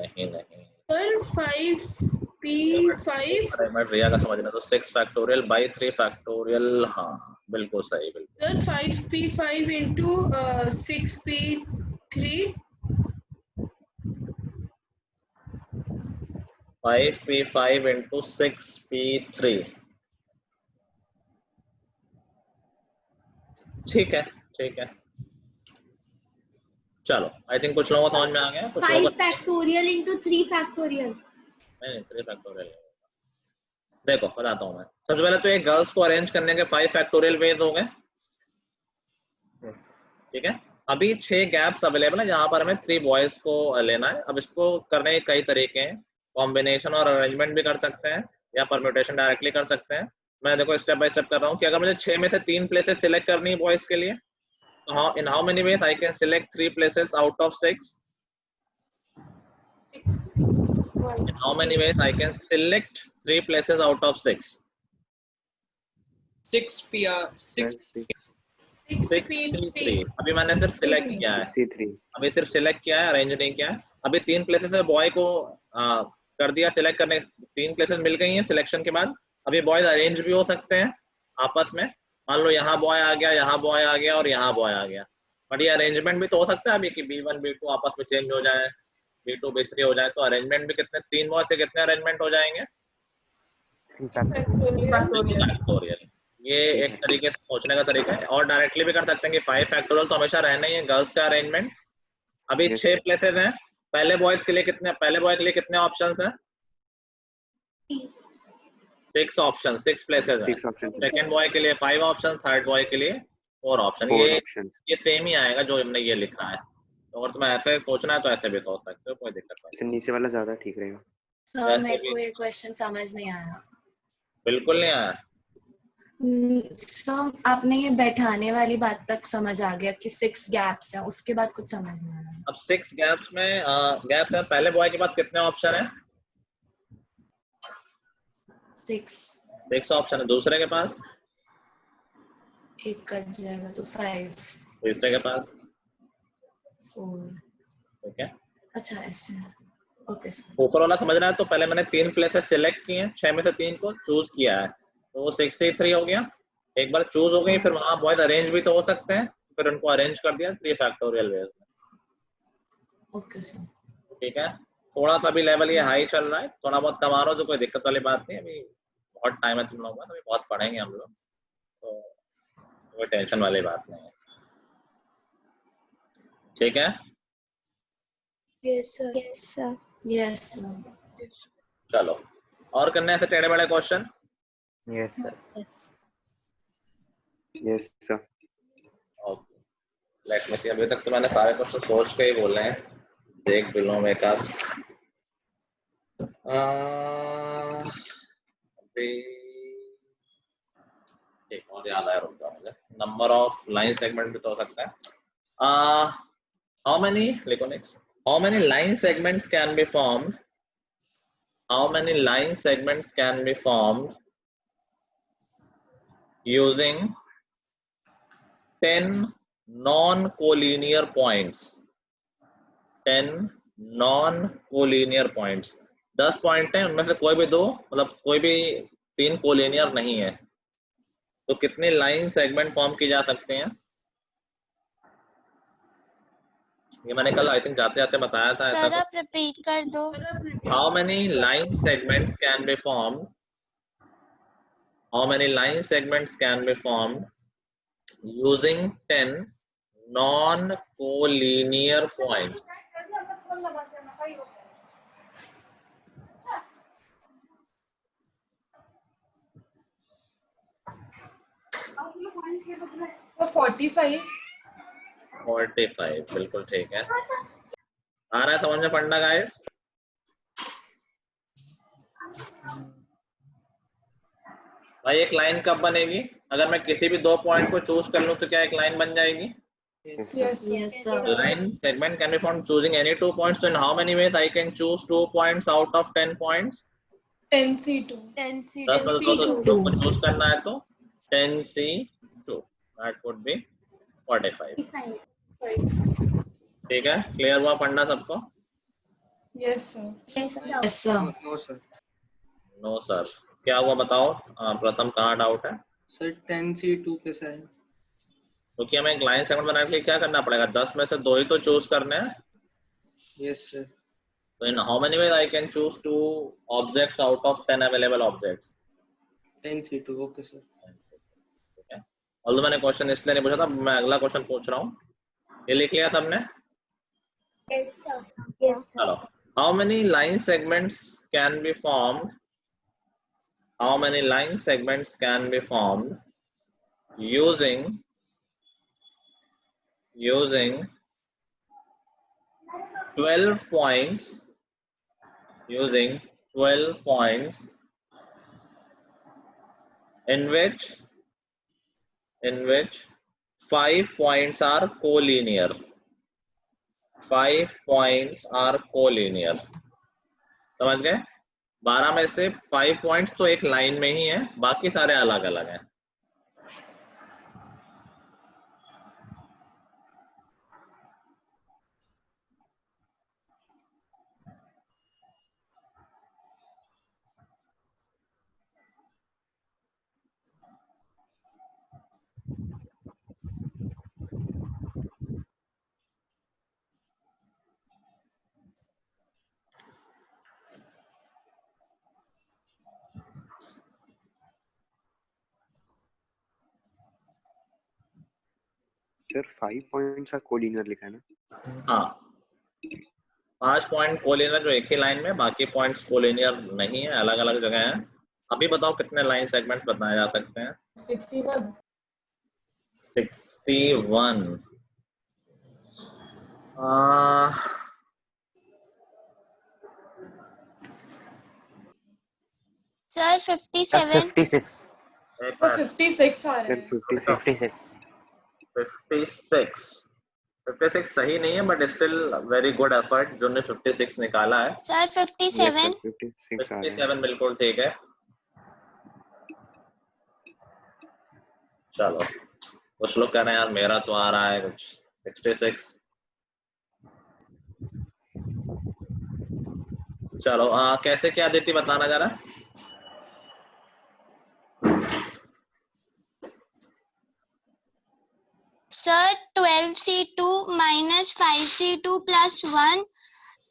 सर 5p5. मैं रिया का समझना. तो 6 फैक्टोरियल बाई 3 फैक्टोरियल. हाँ बिल्कुल सही. बिल्कुल sir 5p5 into 6p3. 5p5 into 6p3. ठीक है. चलो आई थिंक कुछ लोगों को समझ में आ गया. 5 फैक्टोरियल into 3 फैक्टोरियल. नहीं 3 फैक्टोरियल. देखो बताता हूँ मैं. सबसे पहले तो ये गर्ल्स को अरेंज करने के 5 फैक्टोरियल वेज हो गए. ठीक है. अभी 6 गैप्स अवेलेबल है जहां पर हमें 3 बॉयज को लेना है. अब इसको करने के कई तरीके हैं. कॉम्बिनेशन और अरेंजमेंट भी कर सकते हैं या परम्यूटेशन डायरेक्टली कर सकते हैं. मैं देखो स्टेप बाय स्टेप कर रहा हूँ कि अगर मुझे 6 में से 3 प्लेसेस सिलेक्ट करनी है बॉयज के लिए, तो इन how many ways I can select 3 places out of 6? In how many ways I can select 3 places out of 6? 6 C3. अभी मैंने सिर्फ सिलेक्ट किया है. C3. अभी सिर्फ सिलेक्ट किया है, अरेंज नहीं किया है. अभी 3 प्लेसेस में बॉय को कर दिया सिलेक्ट करने. 3 प्लेसेस मिल गई हैं सिलेक्शन के बाद. अभी बॉयज अरेंज भी हो सकते हैं आपस में. मान लो यहाँ बॉय आ गया, यहाँ बॉय आ गया और यहाँ बॉय आ गया. बट ये अरेंजमेंट भी तो हो सकता है अभी कि B1 B2 आपस में चेंज हो जाए, B2 B3 हो जाए, तो अरेंजमेंट भी कितने 3 बॉय से कितने अरेंजमेंट हो जाएंगे? फैक्टोरियल। ये एक तरीके से सोचने का तरीका है। और डायरेक्टली भी कर सकते हैं कि 5 फैक्टोरियल तो हमेशा रहना ही है गर्ल्स का अरेंजमेंट। अभी 6 प्लेसेस हैं, पहले बॉयज के लिए कितने ऑप्शंस हैं? 6 ऑप्शन, 6 प्लेसेस हैं। सेकंड बॉय के लिए 5 ऑप्शन, थर्ड बॉय के लिए 4 ऑप्शन। ये सेम ही आएगा जो हमने ये लिखा है। तो अगर तुम्हें ऐसे सोचना है तो ऐसे भी सोच सकते हो, कोई दिक्कत नहीं। नीचे वाला ज्यादा ठीक रहेगा। सर मेरे को ये क्वेश्चन समझ नहीं आया। बिल्कुल नहीं आया? सर आपने ये बैठाने वाली बात तक समझ आ गया कि 6 गैप्स हैं, उसके बाद कुछ समझ नहीं आया। अब 6 गैप्स में गैप्स है, पहले बॉय के पास कितने ऑप्शन है? 6 ऑप्शन है। दूसरे के पास 1 कट जाएगा तो 5। तीसरे के पास 4। ठीक है, अच्छा ऐसे। Okay sir. ऊपर वाला समझना है तो पहले मैंने 3 प्लेसेस सिलेक्ट किए हैं, 6 में से 3 को चूज किया है, तो वो 6 से 3 हो गया। एक बार चूज हो गई, फिर वहां बॉयज अरेंज भी तो हो सकते हैं, फिर उनको अरेंज कर दिया 3 फैक्टोरियल वेज में। Okay sir. ठीक है, थोड़ा सा भी लेवल ये हाई चल रहा है, थोड़ा बहुत कमा रहा हो तो कोई दिक्कत वाली बात नहीं। अभी बहुत टाइम है तुम लोगों का, अभी बहुत पढ़ेंगे हम लोग, तो कोई टेंशन वाली बात नहीं है। ठीक है, yes sir. Yes sir. Yes sir. चलो और करने से टेढ़े बड़े question. Yes sir. Yes sir. Okay, let me see. अभी तक तो मैंने सारे क्वेश्चन सोच के ही बोले हैं, देख भी लो एक आध। एक और याद आया, रुक जाओ मुझे। नंबर ऑफ लाइन सेगमेंट भी तो हो सकता है। हाउ मेनी, लिखो next, how many line segments can be formed, how many line segments can be formed using 10 non-collinear points, 10 non-collinear points। 10 point है, उनमें से कोई भी 2, मतलब कोई भी 3 कोलिनियर नहीं है, तो कितने लाइन सेगमेंट फॉर्म की जा सकते हैं? ये मैंने कल आई थिंक जाते जाते बताया था। सर आप रिपीट कर दो। How many line segments can be formed, how many line segments can be formed using 10 non-collinear points। So 45। 45 बिल्कुल ठीक है। आ रहा है समझ में पढ़ना गाइस? भाई एक लाइन कब बनेगी? अगर मैं किसी भी 2 पॉइंट को चूज कर लूं तो क्या एक लाइन बन जाएगी? Yes sir. Line segment can be formed choosing any 2 points. So in how many ways I can choose 2 points out of 10 points? 10C2। 10 में से 2 को चूज करना है तो 10C2, that would be 45। ठीक है, क्लियर हुआ पढ़ना सबको? Yes sir. Yes sir. No sir. No sir, क्या हुआ बताओ? प्रथम कहाँ डाउट है? सर 10C2 कैसा है? क्योंकि हमें एक लाइन सेगमेंट बनाने के लिए क्या करना पड़ेगा? 10 में से 2 ही तो चूज करने हैं। Yes sir. So in how many ways I can choose 2 objects out of 10 available objects? 10C2, okay sir. ठीक है, ऑल्दो मैंने क्वेश्चन इसलिए नहीं पूछा था, मैं अगला क्वेश्चन पूछ रहा हूँ। ये लिख लिया सबने? Yes sir. Yes sir. चलो, how many line segments can be formed, how many line segments can be formed using 12 points, using 12 points in which 5 points are collinear, 5 points are collinear। समझ गए? 12 में से 5 पॉइंट्स तो एक line में ही है, बाकी सारे अलग अलग हैं। सर 5 पॉइंट्स का कोलिनियर लिखा है ना? हाँ 5 पॉइंट कोलिनियर जो एक ही लाइन में, बाकी पॉइंट्स कोलिनियर नहीं है, अलग अलग जगह है। अभी बताओ कितने लाइन सेगमेंट्स बताए जा सकते हैं? 61 61। सर 57 56 तो 56 आ रहे हैं। 56 56 सही नहीं है, but still very good effort जो ने 56 निकाला है। सर 57 56 आ रहा है। 57 बिल्कुल ठीक है। चलो कुछ लोग कह रहे हैं यार मेरा तो आ रहा है कुछ 66। चलो कैसे क्या देती बताना जरा। Sir 12C2 minus 5C2 plus 1,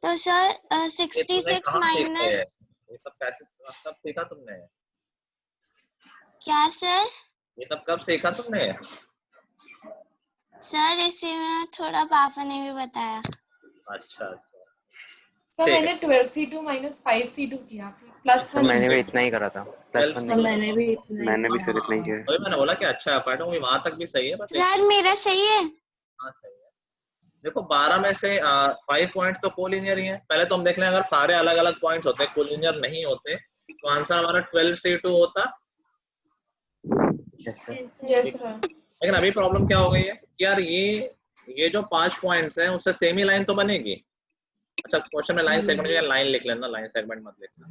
तो सर 66 माइनस ये सब कैसे कब सीखा तुमने? क्या सर? ये सब कब सीखा तुमने? सर इसी में थोड़ा पापा ने भी बताया। अच्छा सर मैंने 12C2 माइनस 5C2 किया प्लस सर 1 मैंने भी इतना ही करा था, प्लस 1 सर मैंने भी सिर्फ इतना ही किया है। वही मैंने बोला कि अच्छा एफर्ट है, वहां तक भी सही है। बस सर मेरा सही है। हाँ सही है। देखो 12 में से 5 पॉइंट्स तो कोलिनियर ही हैं। पहले तो हम देख लें अगर सारे अलग अलग पॉइंट्स होते कोलिनियर नहीं होते तो आंसर हमारा 12C2 होता। Yes sir. लेकिन अभी प्रॉब्लम क्या हो गई है कि यार ये जो 5 पॉइंट्स हैं उससे सेम ही लाइन तो बनेगी। अच्छा क्वेश्चन में लाइन सेगमेंट या लाइन लिख लेना, लाइन सेगमेंट मत लिखना,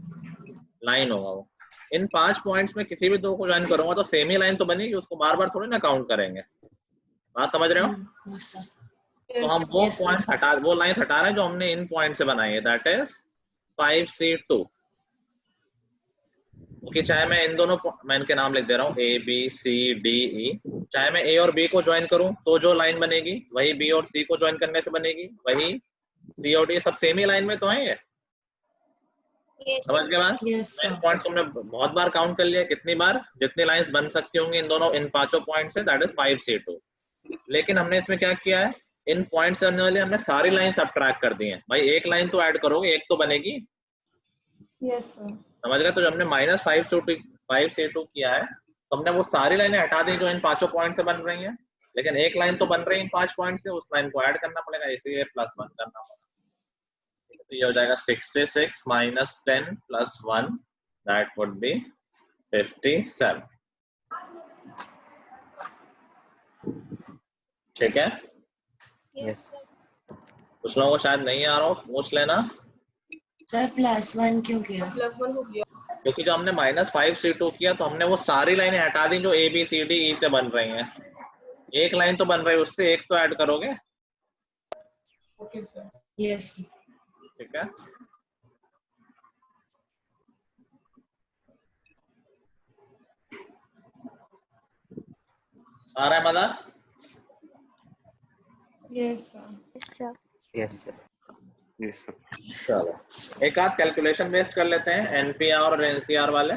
लाइन होगा वो। इन 5 पॉइंट्स में किसी भी दो को ज्वाइन करूंगा तो सेम ही लाइन तो बनेगी, उसको बार बार थोड़ी ना काउंट करेंगे। बात समझ रहे हो? तो हम वो पॉइंट हटा, वो लाइन हटा रहे हैं जो हमने इन पॉइंट से बनाई है, दैट इज 5C2। ओके चाहे मैं इन दोनों, मैं इनके नाम लिख दे रहा हूँ A B C D E, चाहे मैं A और B को ज्वाइन करूं तो जो लाइन बनेगी वही B और C को ज्वाइन करने से बनेगी, वही C और D सब सेम ही लाइन में तो है। ये समझ के बाद इन पॉइंट तुमने बहुत बार काउंट कर लिया, कितनी बार? जितनी लाइंस बन सकती होंगी इन दोनों, इन पांचों पॉइंट से, दैट इज 5C2। लेकिन हमने इसमें क्या किया है, इन पॉइंट से बनने वाली हमने सारी लाइन सब्ट्रैक्ट कर दी हैं। भाई एक लाइन तो ऐड करोगे, एक तो बनेगी। Yes sir. समझ गए? तो जब हमने माइनस 5C2 किया है तो हमने वो सारी लाइनें हटा दी जो इन पांचों पॉइंट से बन रही हैं, लेकिन एक लाइन तो बन रही है इन 5 पॉइंट से, उस लाइन को ऐड करना पड़ेगा, इसीलिए +1 करना पड़ेगा। तो ये हो जाएगा 66 minus 10 plus 1, that would be 57। ठीक है? यस। कुछ लोगों को शायद नहीं आ रहा हो, पूछ लेना। सर +1 क्यों किया? +1 हो गया क्योंकि जब हमने -5C2 किया तो हमने वो सारी लाइनें हटा दी जो ABCDE से बन रही हैं। एक लाइन तो बन रही है, उससे एक तो ऐड करोगे। Okay sir. यस। ठीक है? आ रहा है मजा? Yes sir. Yes sir. चलो एक आध कैलकुलेशन बेस्ड कर लेते हैं, NPR और NCR वाले।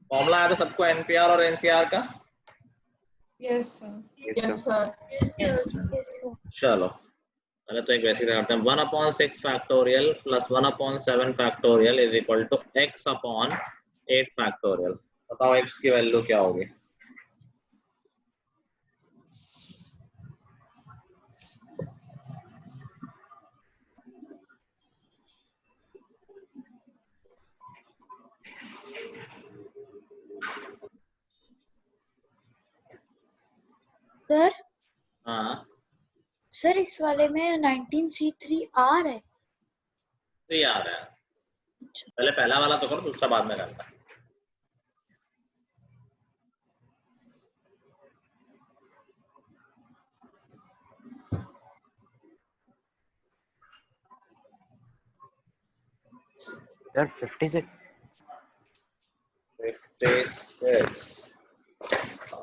फॉर्मूला आया था सबको NPR और NCR का? Yes sir. Yes sir. चलो पहले तो एक बेसिक करते हैं। 1/6 factorial plus 1/7 factorial is equal to x/8 factorial. बताओ x की वैल्यू क्या होगी? सर हाँ सर इस वाले में 19C3R है। 3 आ रहा है। पहले पहला वाला तो करो, दूसरा बाद में करना। सर 56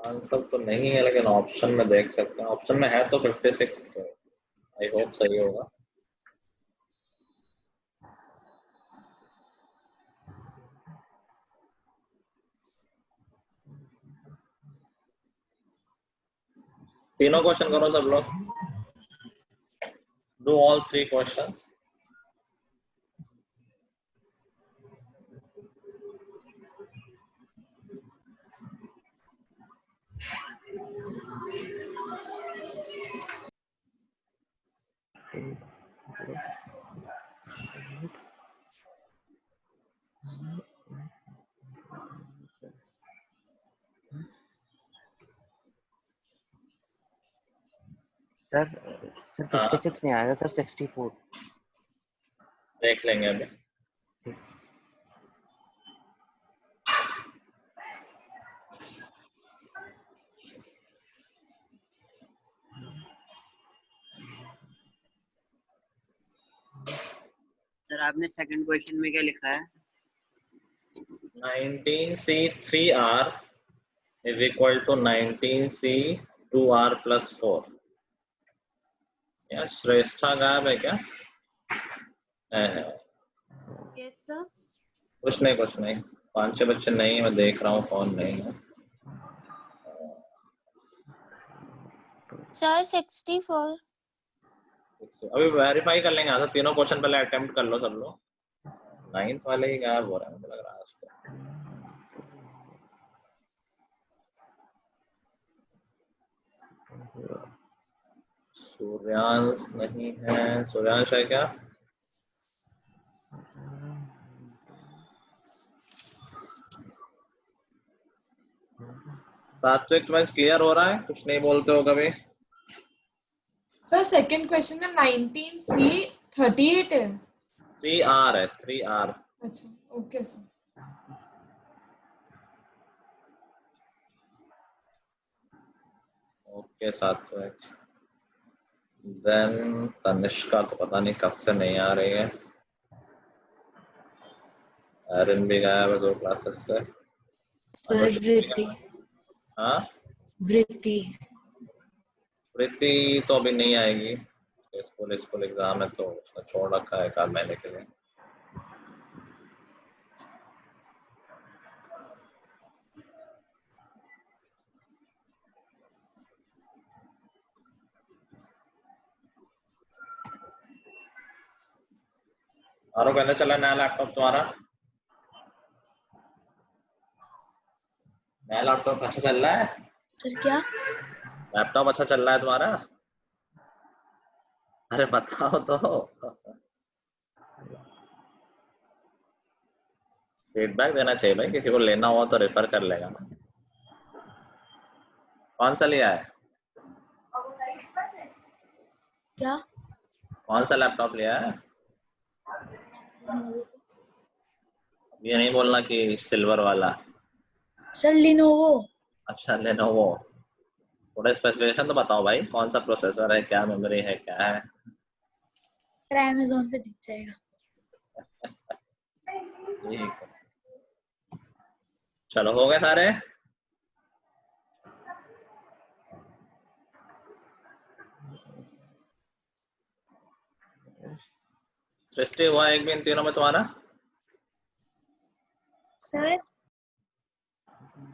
आंसर तो नहीं है, लेकिन ऑप्शन में देख सकते हैं। ऑप्शन में है तो 56, तो आई होप सही होगा। तीनों क्वेश्चन करो सब लोग, डू ऑल 3 क्वेश्चंस। सर 56 नहीं आएगा सर, 64। देख लेंगे अभी। सर आपने सेकंड क्वेश्चन में क्या लिखा है? 19C3R is equal to 19C2R plus 4। यार श्रेष्ठा गायब है क्या? है। Yes sir. कुछ नहीं, 5-6 बच्चे नहीं, मैं देख रहा हूँ कौन नहीं है। सर 64। अभी वेरीफाई कर लेंगे। तीनों क्वेश्चन पहले अटेम्प्ट कर लो सब लोग। 9th वाले ही गायब हो रहे हैं मुझे लग रहा है उसको। सूर्यांश नहीं है, सूर्यांश है क्या? सात्विक तुम्हें क्लियर हो रहा है? कुछ नहीं बोलते हो कभी? सर सेकंड क्वेश्चन में 19C38 है। 3R है, 3R। अच्छा ओके सर। ओके सात्विक। देन तनिष्का तो पता नहीं कब से नहीं आ रही है। एरिन भी गायब है 2 क्लासेस से। सर वृत्ति। हाँ वृत्ति तो अभी नहीं आएगी, स्कूल एग्जाम है तो उसने छोड़ रखा है 1 महीने के लिए। और कहने चला नया लैपटॉप तुम्हारा? नया लैपटॉप अच्छा चल रहा है? सर क्या? लैपटॉप अच्छा चल रहा है तुम्हारा? अरे बताओ तो। फीडबैक देना चाहिए भाई, किसी को लेना हो तो रेफर कर लेगा ना। कौन सा लिया है? क्या? कौन सा लैपटॉप लिया है? ये नहीं बोलना कि सिल्वर वाला। Sir Lenovo. अच्छा लेनोवो। थोड़ा स्पेसिफिकेशन तो बताओ भाई, कौन सा प्रोसेसर है, क्या मेमोरी है, क्या है? सर अमेज़न पे दिख जाएगा। ठीक है, चलो हो गए सारे। सृष्टि हुआ एक भी इन तीनों में तुम्हारा? सर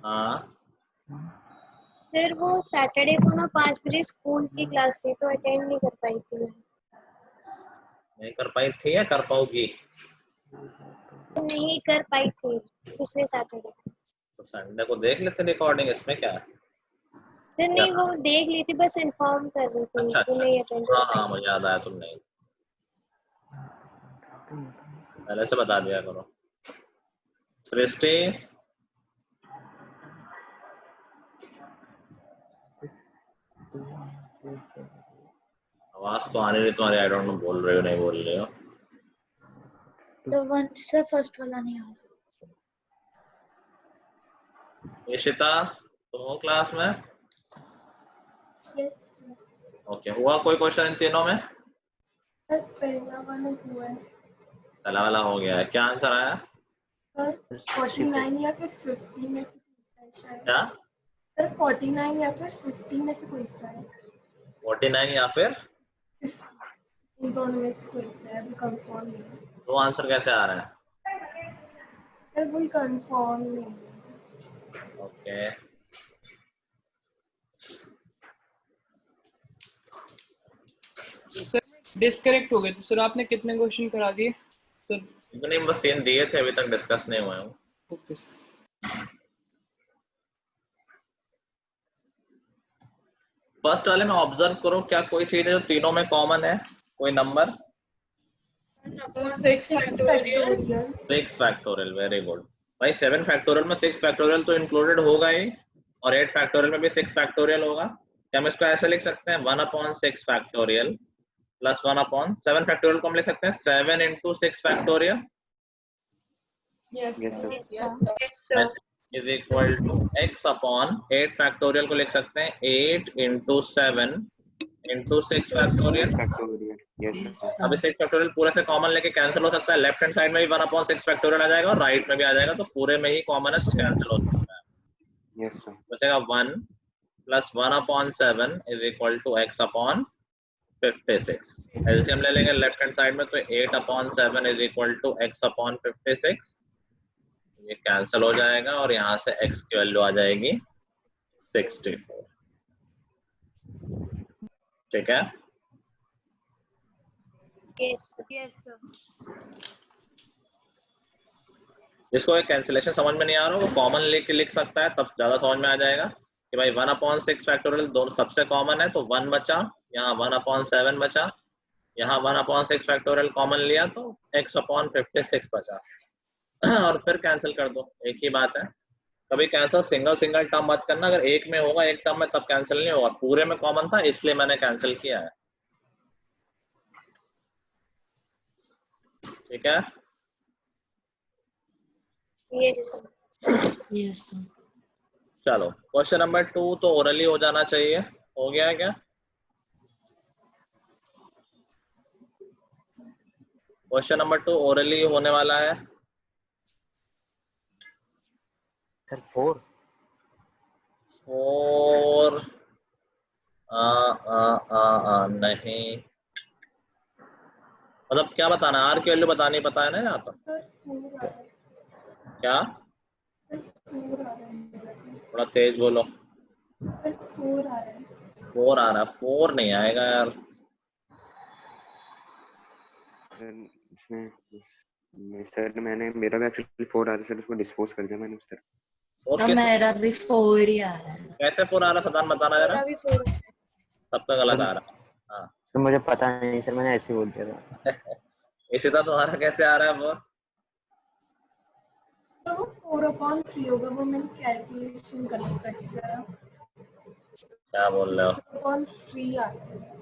हाँ सर वो सैटरडे को ना 5 बजे स्कूल की क्लास थी तो अटेंड नहीं कर पाई थी मैं। नहीं कर पाई थी या कर पाओगी? नहीं कर पाई थी पिछले सैटरडे। तो संडे को देख लेते रिकॉर्डिंग, इसमें क्या है? सर नहीं वो देख ली थी, बस इन्फॉर्म कर रही थी अच्छा कि नहीं अटेंड कर हाँ पाई। मुझे याद आया, तुम नहीं पहले से बता दिया करो। सृष्टि आवाज तो आने रही तुम्हारी, आई डोंट नो बोल रहे हो नहीं बोल रहे हो। तो वन से फर्स्ट वाला नहीं आ रहा। इशिता तुम हो क्लास में? यस ओके, हुआ कोई क्वेश्चन इन तीनों में? सर पहला वाला हुआ है। पहला वाला हो गया है, क्या आंसर आया? सर 49 या फिर 50 में से शायद। क्या? सर 49 या फिर 50 में से कोई सा है। 49 या फिर इन दोनों में से कोई सा है, अभी कंफर्म नहीं है। दो आंसर कैसे आ रहे हैं? सर वही कंफर्म नहीं है। ओके डिस्करेक्ट हो गए तो सर आपने कितने क्वेश्चन करा दिए सर? इतने बस 3 दिए थे, अभी तक डिस्कस नहीं हुए हैं। Okay sir. फर्स्ट वाले में ऑब्जर्व करो, क्या कोई चीज है जो तीनों में कॉमन है? कोई number? 6 factorial. 6 factorial, very good भाई। 7 फैक्टोरियल में 6 फैक्टोरियल तो इंक्लूडेड होगा ही, और 8 फैक्टोरियल में भी 6 फैक्टोरियल होगा। क्या हम इसको ऐसे लिख सकते हैं 1/6 फैक्टोरियल प्लस 1/7 फैक्टोरियल को हम लिख सकते हैं 7 into 6 factorial yes sir is equal to x upon 8 factorial को लिख सकते हैं 8 into 7 into 6 फैक्टोरियल। अब 6 फैक्टोरियल पूरे से कॉमन लेके कैंसिल हो सकता है, लेफ्ट हैंड साइड में भी 1/6 फैक्टोरियल आ जाएगा और राइट में भी आ जाएगा, तो पूरे में ही कॉमन है तो कैंसिल हो सकता है। Yes sir. बचेगा 1 plus 1/7 is equal to x upon 56। ऐसे हम ले लेंगे लेफ्ट हैंड साइड में, तो 8/7 is equal to x upon 56, ये कैंसिल हो जाएगा और यहाँ से x की वैल्यू आ जाएगी 64। ठीक है? यस जिसको एक कैंसिलेशन समझ में नहीं आ रहा वो कॉमन लेके लिख सकता है, तब ज्यादा समझ में आ जाएगा कि भाई 1/6 फैक्टोरियल दोनों सबसे कॉमन है, तो 1 बचा, यहाँ 1/7 बचा, यहाँ 1/6 फैक्टोरियल कॉमन लिया तो x अपॉन 56 बचा और फिर कैंसिल कर दो, एक ही बात है। कभी कैंसिल सिंगल सिंगल टर्म मत करना, अगर एक में होगा एक टर्म में तब कैंसिल नहीं होगा, पूरे में कॉमन था इसलिए मैंने कैंसिल किया है। ठीक है? यस चलो क्वेश्चन नंबर 2 तो ओरली हो जाना चाहिए, हो गया है क्या? क्वेश्चन नंबर 2 ओरली होने वाला है। सर 4 नहीं, मतलब क्या बताना, आर की वैल्यू बतानी पता है ना यहाँ पर? क्या? थोड़ा तेज बोलो। 4 आ रहा है, 4 नहीं आएगा यार। इसमें सर मैंने मेरा भी एक्चुअली 4 आ रहा है सर, उसको डिस्पोज कर दिया मैंने उस तरह। तो मेरा भी 4 ही आ रहा है। कैसे 4 आ रहा है सदान, बताना जरा। मेरा भी 4 है। सब तो गलत आ रहा है। हाँ तो मुझे पता नहीं सर, मैंने ऐसे ही बोल दिया था। इसी तरह तुम्हारा कैसे आ रहा है वो? तो वो 4/3 होगा, वो मैंने कैलकुलेशन कर लिया था। क्या बोल रहे हो? 4/3 आ रहा है।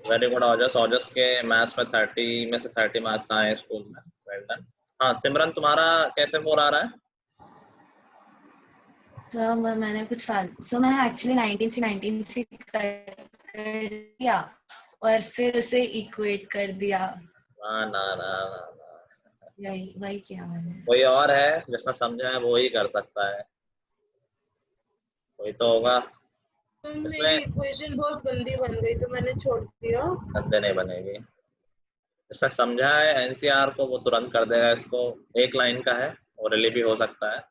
वेरी गुड ओजस। ओजस के मैथ्स में 30 में से 30 मार्क्स आए स्कूल में, वेल डन। हाँ सिमरन तुम्हारा कैसे 4 आ रहा है? सर मैंने कुछ सर मैंने एक्चुअली 19 से कर दिया और फिर उसे इक्वेट कर दिया। ना ना ना ना वही किया मैंने। कोई और है जिसने समझा है वो ही कर सकता है, कोई तो होगा। तो मेरी इक्वेशन बहुत गंदी बन गई तो मैंने छोड़ दिया। गंदे नहीं बनेगी, जिसने समझा है एनसीआर को वो तुरंत कर देगा इसको। एक लाइन का है, ओरली भी हो सकता है।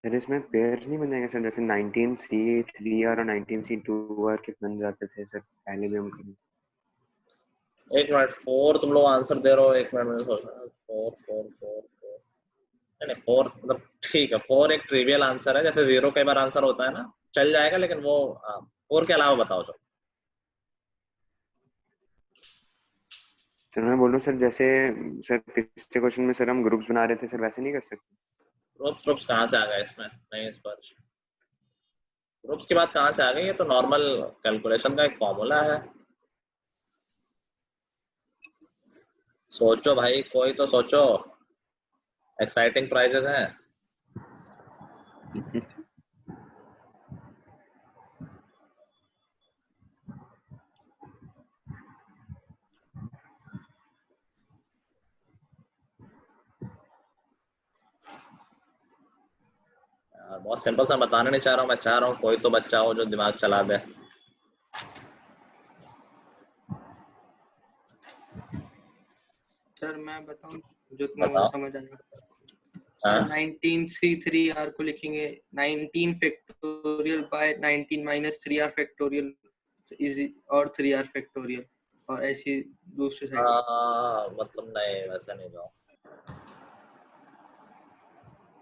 सर इसमें पेयर्स नहीं बन जाएंगे सर, जैसे 19C 3R और 19C 2R के बन जाते थे सर पहले भी हम करें। एक मिनट, 4 तुम लोग आंसर दे रहे हो, एक मिनट में सोच रहा हूँ। 4 नहीं 4 मतलब ठीक है, 4 एक ट्रिवियल आंसर है, जैसे 0 कई बार आंसर होता है ना, चल जाएगा, लेकिन वो 4 के अलावा बताओ। सर मैं बोल रहा हूँ सर, जैसे सर पिछले क्वेश्चन में सर हम ग्रुप्स बना रहे थे सर, वैसे नहीं कर सकते? ग्रुप्स कहाँ से आ गए इसमें? नहीं स्पर्श, ग्रुप्स की बात कहाँ से आ गई? ये तो नॉर्मल कैलकुलेशन का एक फॉर्मूला है। सोचो भाई, कोई तो सोचो, एक्साइटिंग प्राइजेस हैं। बहुत सिंपल सा बताना नहीं चाह रहा हूँ, मैं चाह रहा हूँ कोई तो बच्चा हो जो दिमाग चला दे। मैं बताऊं जो तुम्हें बताओ। समझ आएगा। हाँ। 19c3r को लिखेंगे 19 factorial by 19 minus 3r factorial is और 3r फैक्टोरियल और ऐसी दूसरी साइड। मतलब नहीं वैसा नहीं जाओ,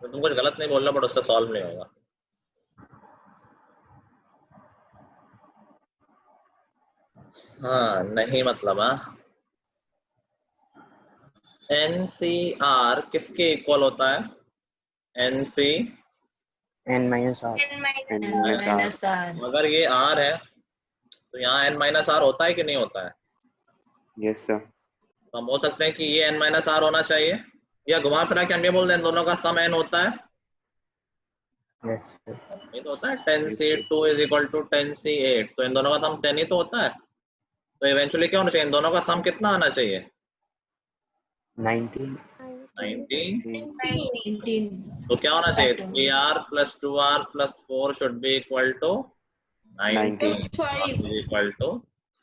तो तुम कुछ गलत नहीं बोल रहा, बट उससे सॉल्व नहीं होगा। हाँ नहीं मतलब NCR किसके इक्वल होता है? NC n minus r अगर ये R है तो यहाँ n माइनस आर होता है कि नहीं होता है? Yes sir. तो हम बोल सकते हैं कि ये n माइनस आर होना चाहिए, या घुमा फिरा के हम ये बोल दें दोनों का सम n होता है। Yes sir. ये तो होता है 10c2 is equal to 10c8, तो इन दोनों का सम 10 ही तो होता है। तो इवेंचुअली क्या होना चाहिए? इन दोनों का सम कितना आना चाहिए? 19 तो क्या होना चाहिए? 3r plus 2r plus 4 should be equal to 19 is equal to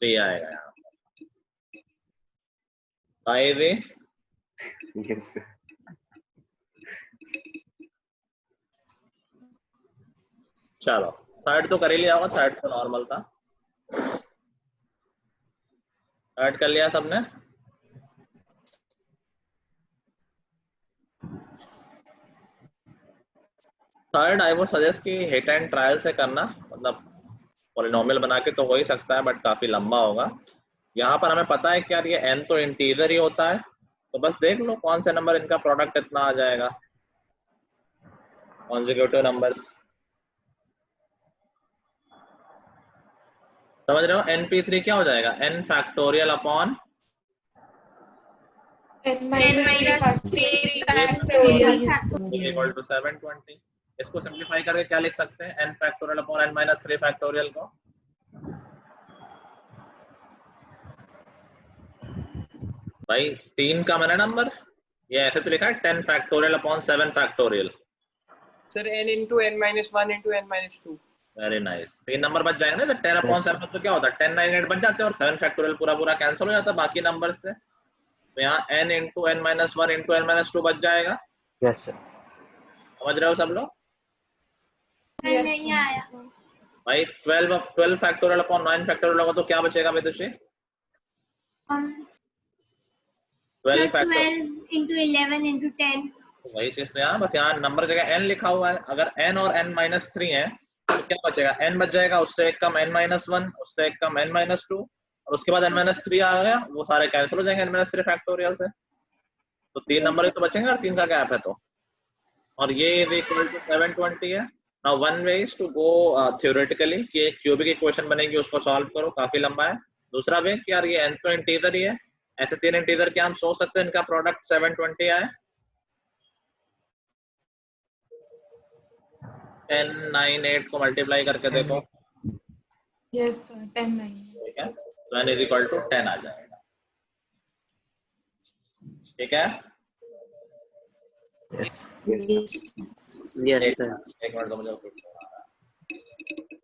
3 आएगा यहाँ पर। Yes sir. चलो थर्ड तो कर ही लिया होगा, थर्ड तो नॉर्मल था। थर्ड कर लिया सबने? थर्ड आई वुड सजेस्ट कि हिट एंड ट्रायल से करना, मतलब पॉलिनोमियल बना के तो हो ही सकता है बट काफी लंबा होगा। यहाँ पर हमें पता है कि यार ये n तो इंटीजर ही होता है, तो बस देख लो कौन से नंबर इनका प्रोडक्ट इतना आ जाएगा, कॉन्जिक्यूटिव नंबर्स। समझ रहे हो? np3 क्या हो जाएगा? n factorial upon n minus 3 factorial equal to 720। इसको सिंप्लीफाई करके क्या लिख सकते हैं? n factorial upon n minus 3 factorial को। भाई 3 का मैंने नंबर, ये ऐसे तो लिखा है 10 factorial upon 7 factorial. Sir n into n minus 1 into n minus 2। Very nice. 3 number बच जाएंगे ना, तो 10 अपॉन 7 तो क्या होता है? 10 9 8 बच जाते हैं और 7 फैक्टोरियल पूरा पूरा कैंसिल हो जाता है बाकी नंबर से। तो यहाँ n into n minus 1 into n minus 2 बच जाएगा। Yes sir. समझ रहे हो सब लोग? नहीं आया। भाई 12 फैक्टोरियल अपॉन 9 फैक्टोरियल होगा तो क्या बचेगा विदुषी? 12 into 11 into 10। वही चीज तो यहाँ बस यहाँ नंबर जगह n लिखा हुआ है। अगर n और n माइनस 3 है तो क्या बचेगा? n बच जाएगा, उससे एक कम n माइनस 1, उससे एक कम n माइनस 2 और उसके बाद n माइनस 3 आ गया, वो सारे कैंसिल हो जाएंगे n माइनस 3 फैक्टोरियल से। तो 3 नंबर ही तो बचेंगे और 3 का गैप है तो, और ये इज इक्वल टू 720 है। Now one way is to go theoretically कि एक क्यूबिक इक्वेशन बनेगी उसको सॉल्व करो, काफी लंबा है। दूसरा वे कि यार ये n तो इंटीजर ही है, ऐसे 3 इंटीजर क्या हम सोच सकते हैं इनका प्रोडक्ट 720 आए। 10 9 8 को मल्टीप्लाई करके देखो। Yes sir 10 9। ठीक है, तो n इज इक्वल टू 10 आ जाएगा। ठीक है, यस यस सर। एक मिनट दो मुझे कुछ आ रहा है।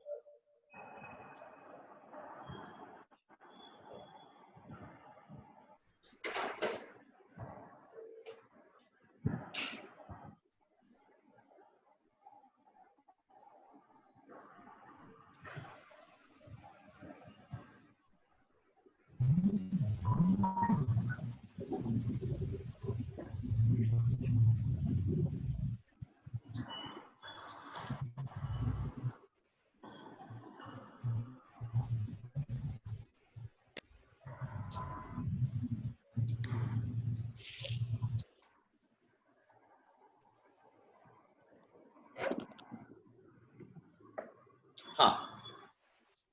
हाँ,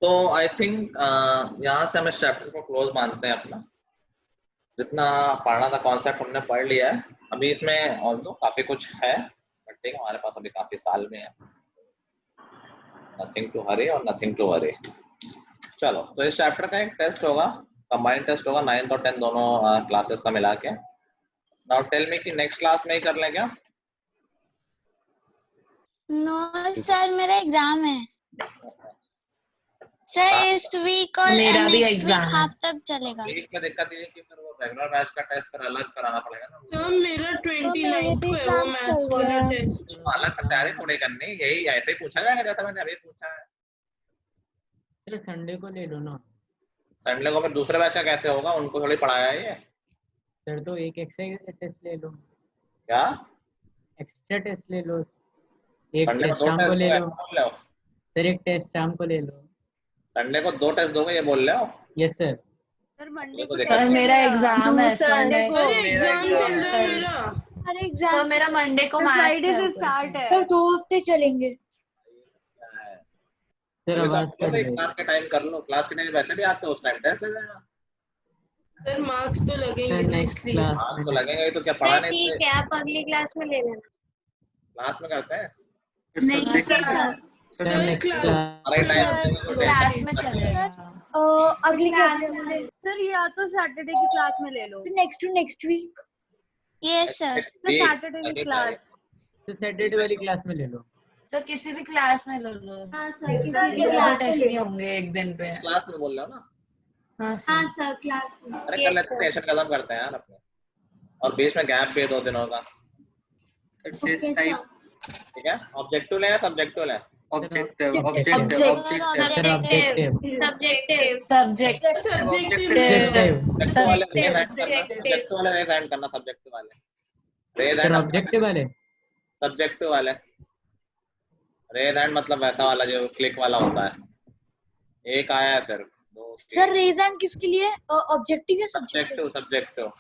तो आई थिंक यहाँ से हम इस चैप्टर को क्लोज मानते हैं अपना। जितना पढ़ना था कॉन्सेप्ट हमने पढ़ लिया है। अभी इसमें और तो काफी कुछ है बट ठीक है, हमारे पास अभी काफी साल में है। नथिंग टू हरी और नथिंग टू वरी। चलो, तो इस चैप्टर का एक टेस्ट होगा, कंबाइंड टेस्ट होगा 9th और 10th दोनों क्लासेस का मिला के। नाउ टेल मी कि नेक्स्ट क्लास में ही कर लें क्या? नो सर मेरा एग्जाम है सर इस वीक और मेरा भी नेक्स्ट वीक एग्जाम है। हाफ तक चलेगा। वीक में दिक्कत ये है कि फिर वो रेगुलर बैच का टेस्ट फिर अलग कराना पड़ेगा ना। तो मेरा 29 को है वो मैथ्स वाला टेस्ट। अलग से तैयारी थोड़ी करनी, यही ऐसे ही पूछा जाएगा जैसा मैंने अभी पूछा है। चलो संडे को ले लो ना। संडे को फिर दूसरे बैच का कैसे होगा, उनको थोड़ी पढ़ाया है ये। सर तो एक एक्स्ट्रा टेस्ट ले लो। क्या एक्स्ट्रा टेस्ट ले लो, एक संडे टेस्ट को 2 शाम को टेस्ट ले लो। दोगे? सर एक टेस्ट शाम को ले लो। संडे को 2 टेस्ट दोगे ये बोल रहे हो? Yes sir. सर मंडे को सर मेरा एग्जाम है संडे को। अरे एग्जाम चल रहा है मेरा। अरे एग्जाम तो मेरा मंडे को फ्राइडे से स्टार्ट है। सर 2 हफ्ते चलेंगे। सर आवाज कर दे। क्लास के टाइम कर लो, क्लास के टाइम वैसे भी आते हो, उस टाइम टेस्ट दे देना। सर मार्क्स तो लगेंगे नेक्स्ट इसलिए। क्लास मार्क्स तो लगेंगे ही, तो क्या पढ़ा नहीं? ठीक है, आप अगली क्लास में ले लेना। क्लास में करते हैं नहीं सर, क्लास में चलेगा। अगली क्लास में सर या तो सैटरडे की क्लास में ले लो। Next week. Yes sir. तो सैटरडे की क्लास। तो सैटरडे वाली क्लास में ले लो। सर किसी भी क्लास में ले लो। हाँ सर, किसी भी क्लास टेस्ट नहीं होंगे एक दिन पे। क्लास में बोल रहे हो ना? हाँ सर क्लास में। अरे कर लेते हैं, टेंशन खत्म करते हैं यार अपने, और बीच में गैप भी है 2 दिनों का। ठीक है, ऑब्जेक्टिव ले या सब्जेक्टिव ले? ऑब्जेक्टिव वाले रेज एंड मतलब वैसा वाला जो क्लिक वाला होता है। एक आया है सर। सर रेज एंड किसके लिए? ऑब्जेक्टिव या सब्जेक्टिव? सब्जेक्टिव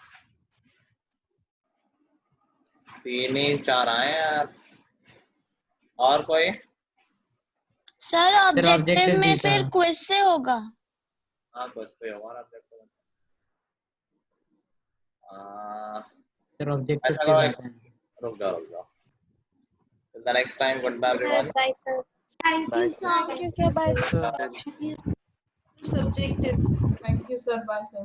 3 ही 4 आए यार। और कोई? सर ऑब्जेक्टिव में फिर क्विज से होगा। हाँ क्विज पे होगा ऑब्जेक्टिव। सर ऑब्जेक्टिव ऐसा करो, रुक जाओ। Till the next time, goodbye everyone. Bye sir. Thank you sir. Thank you sir. Bye. Subjective. Thank you sir. Bye sir.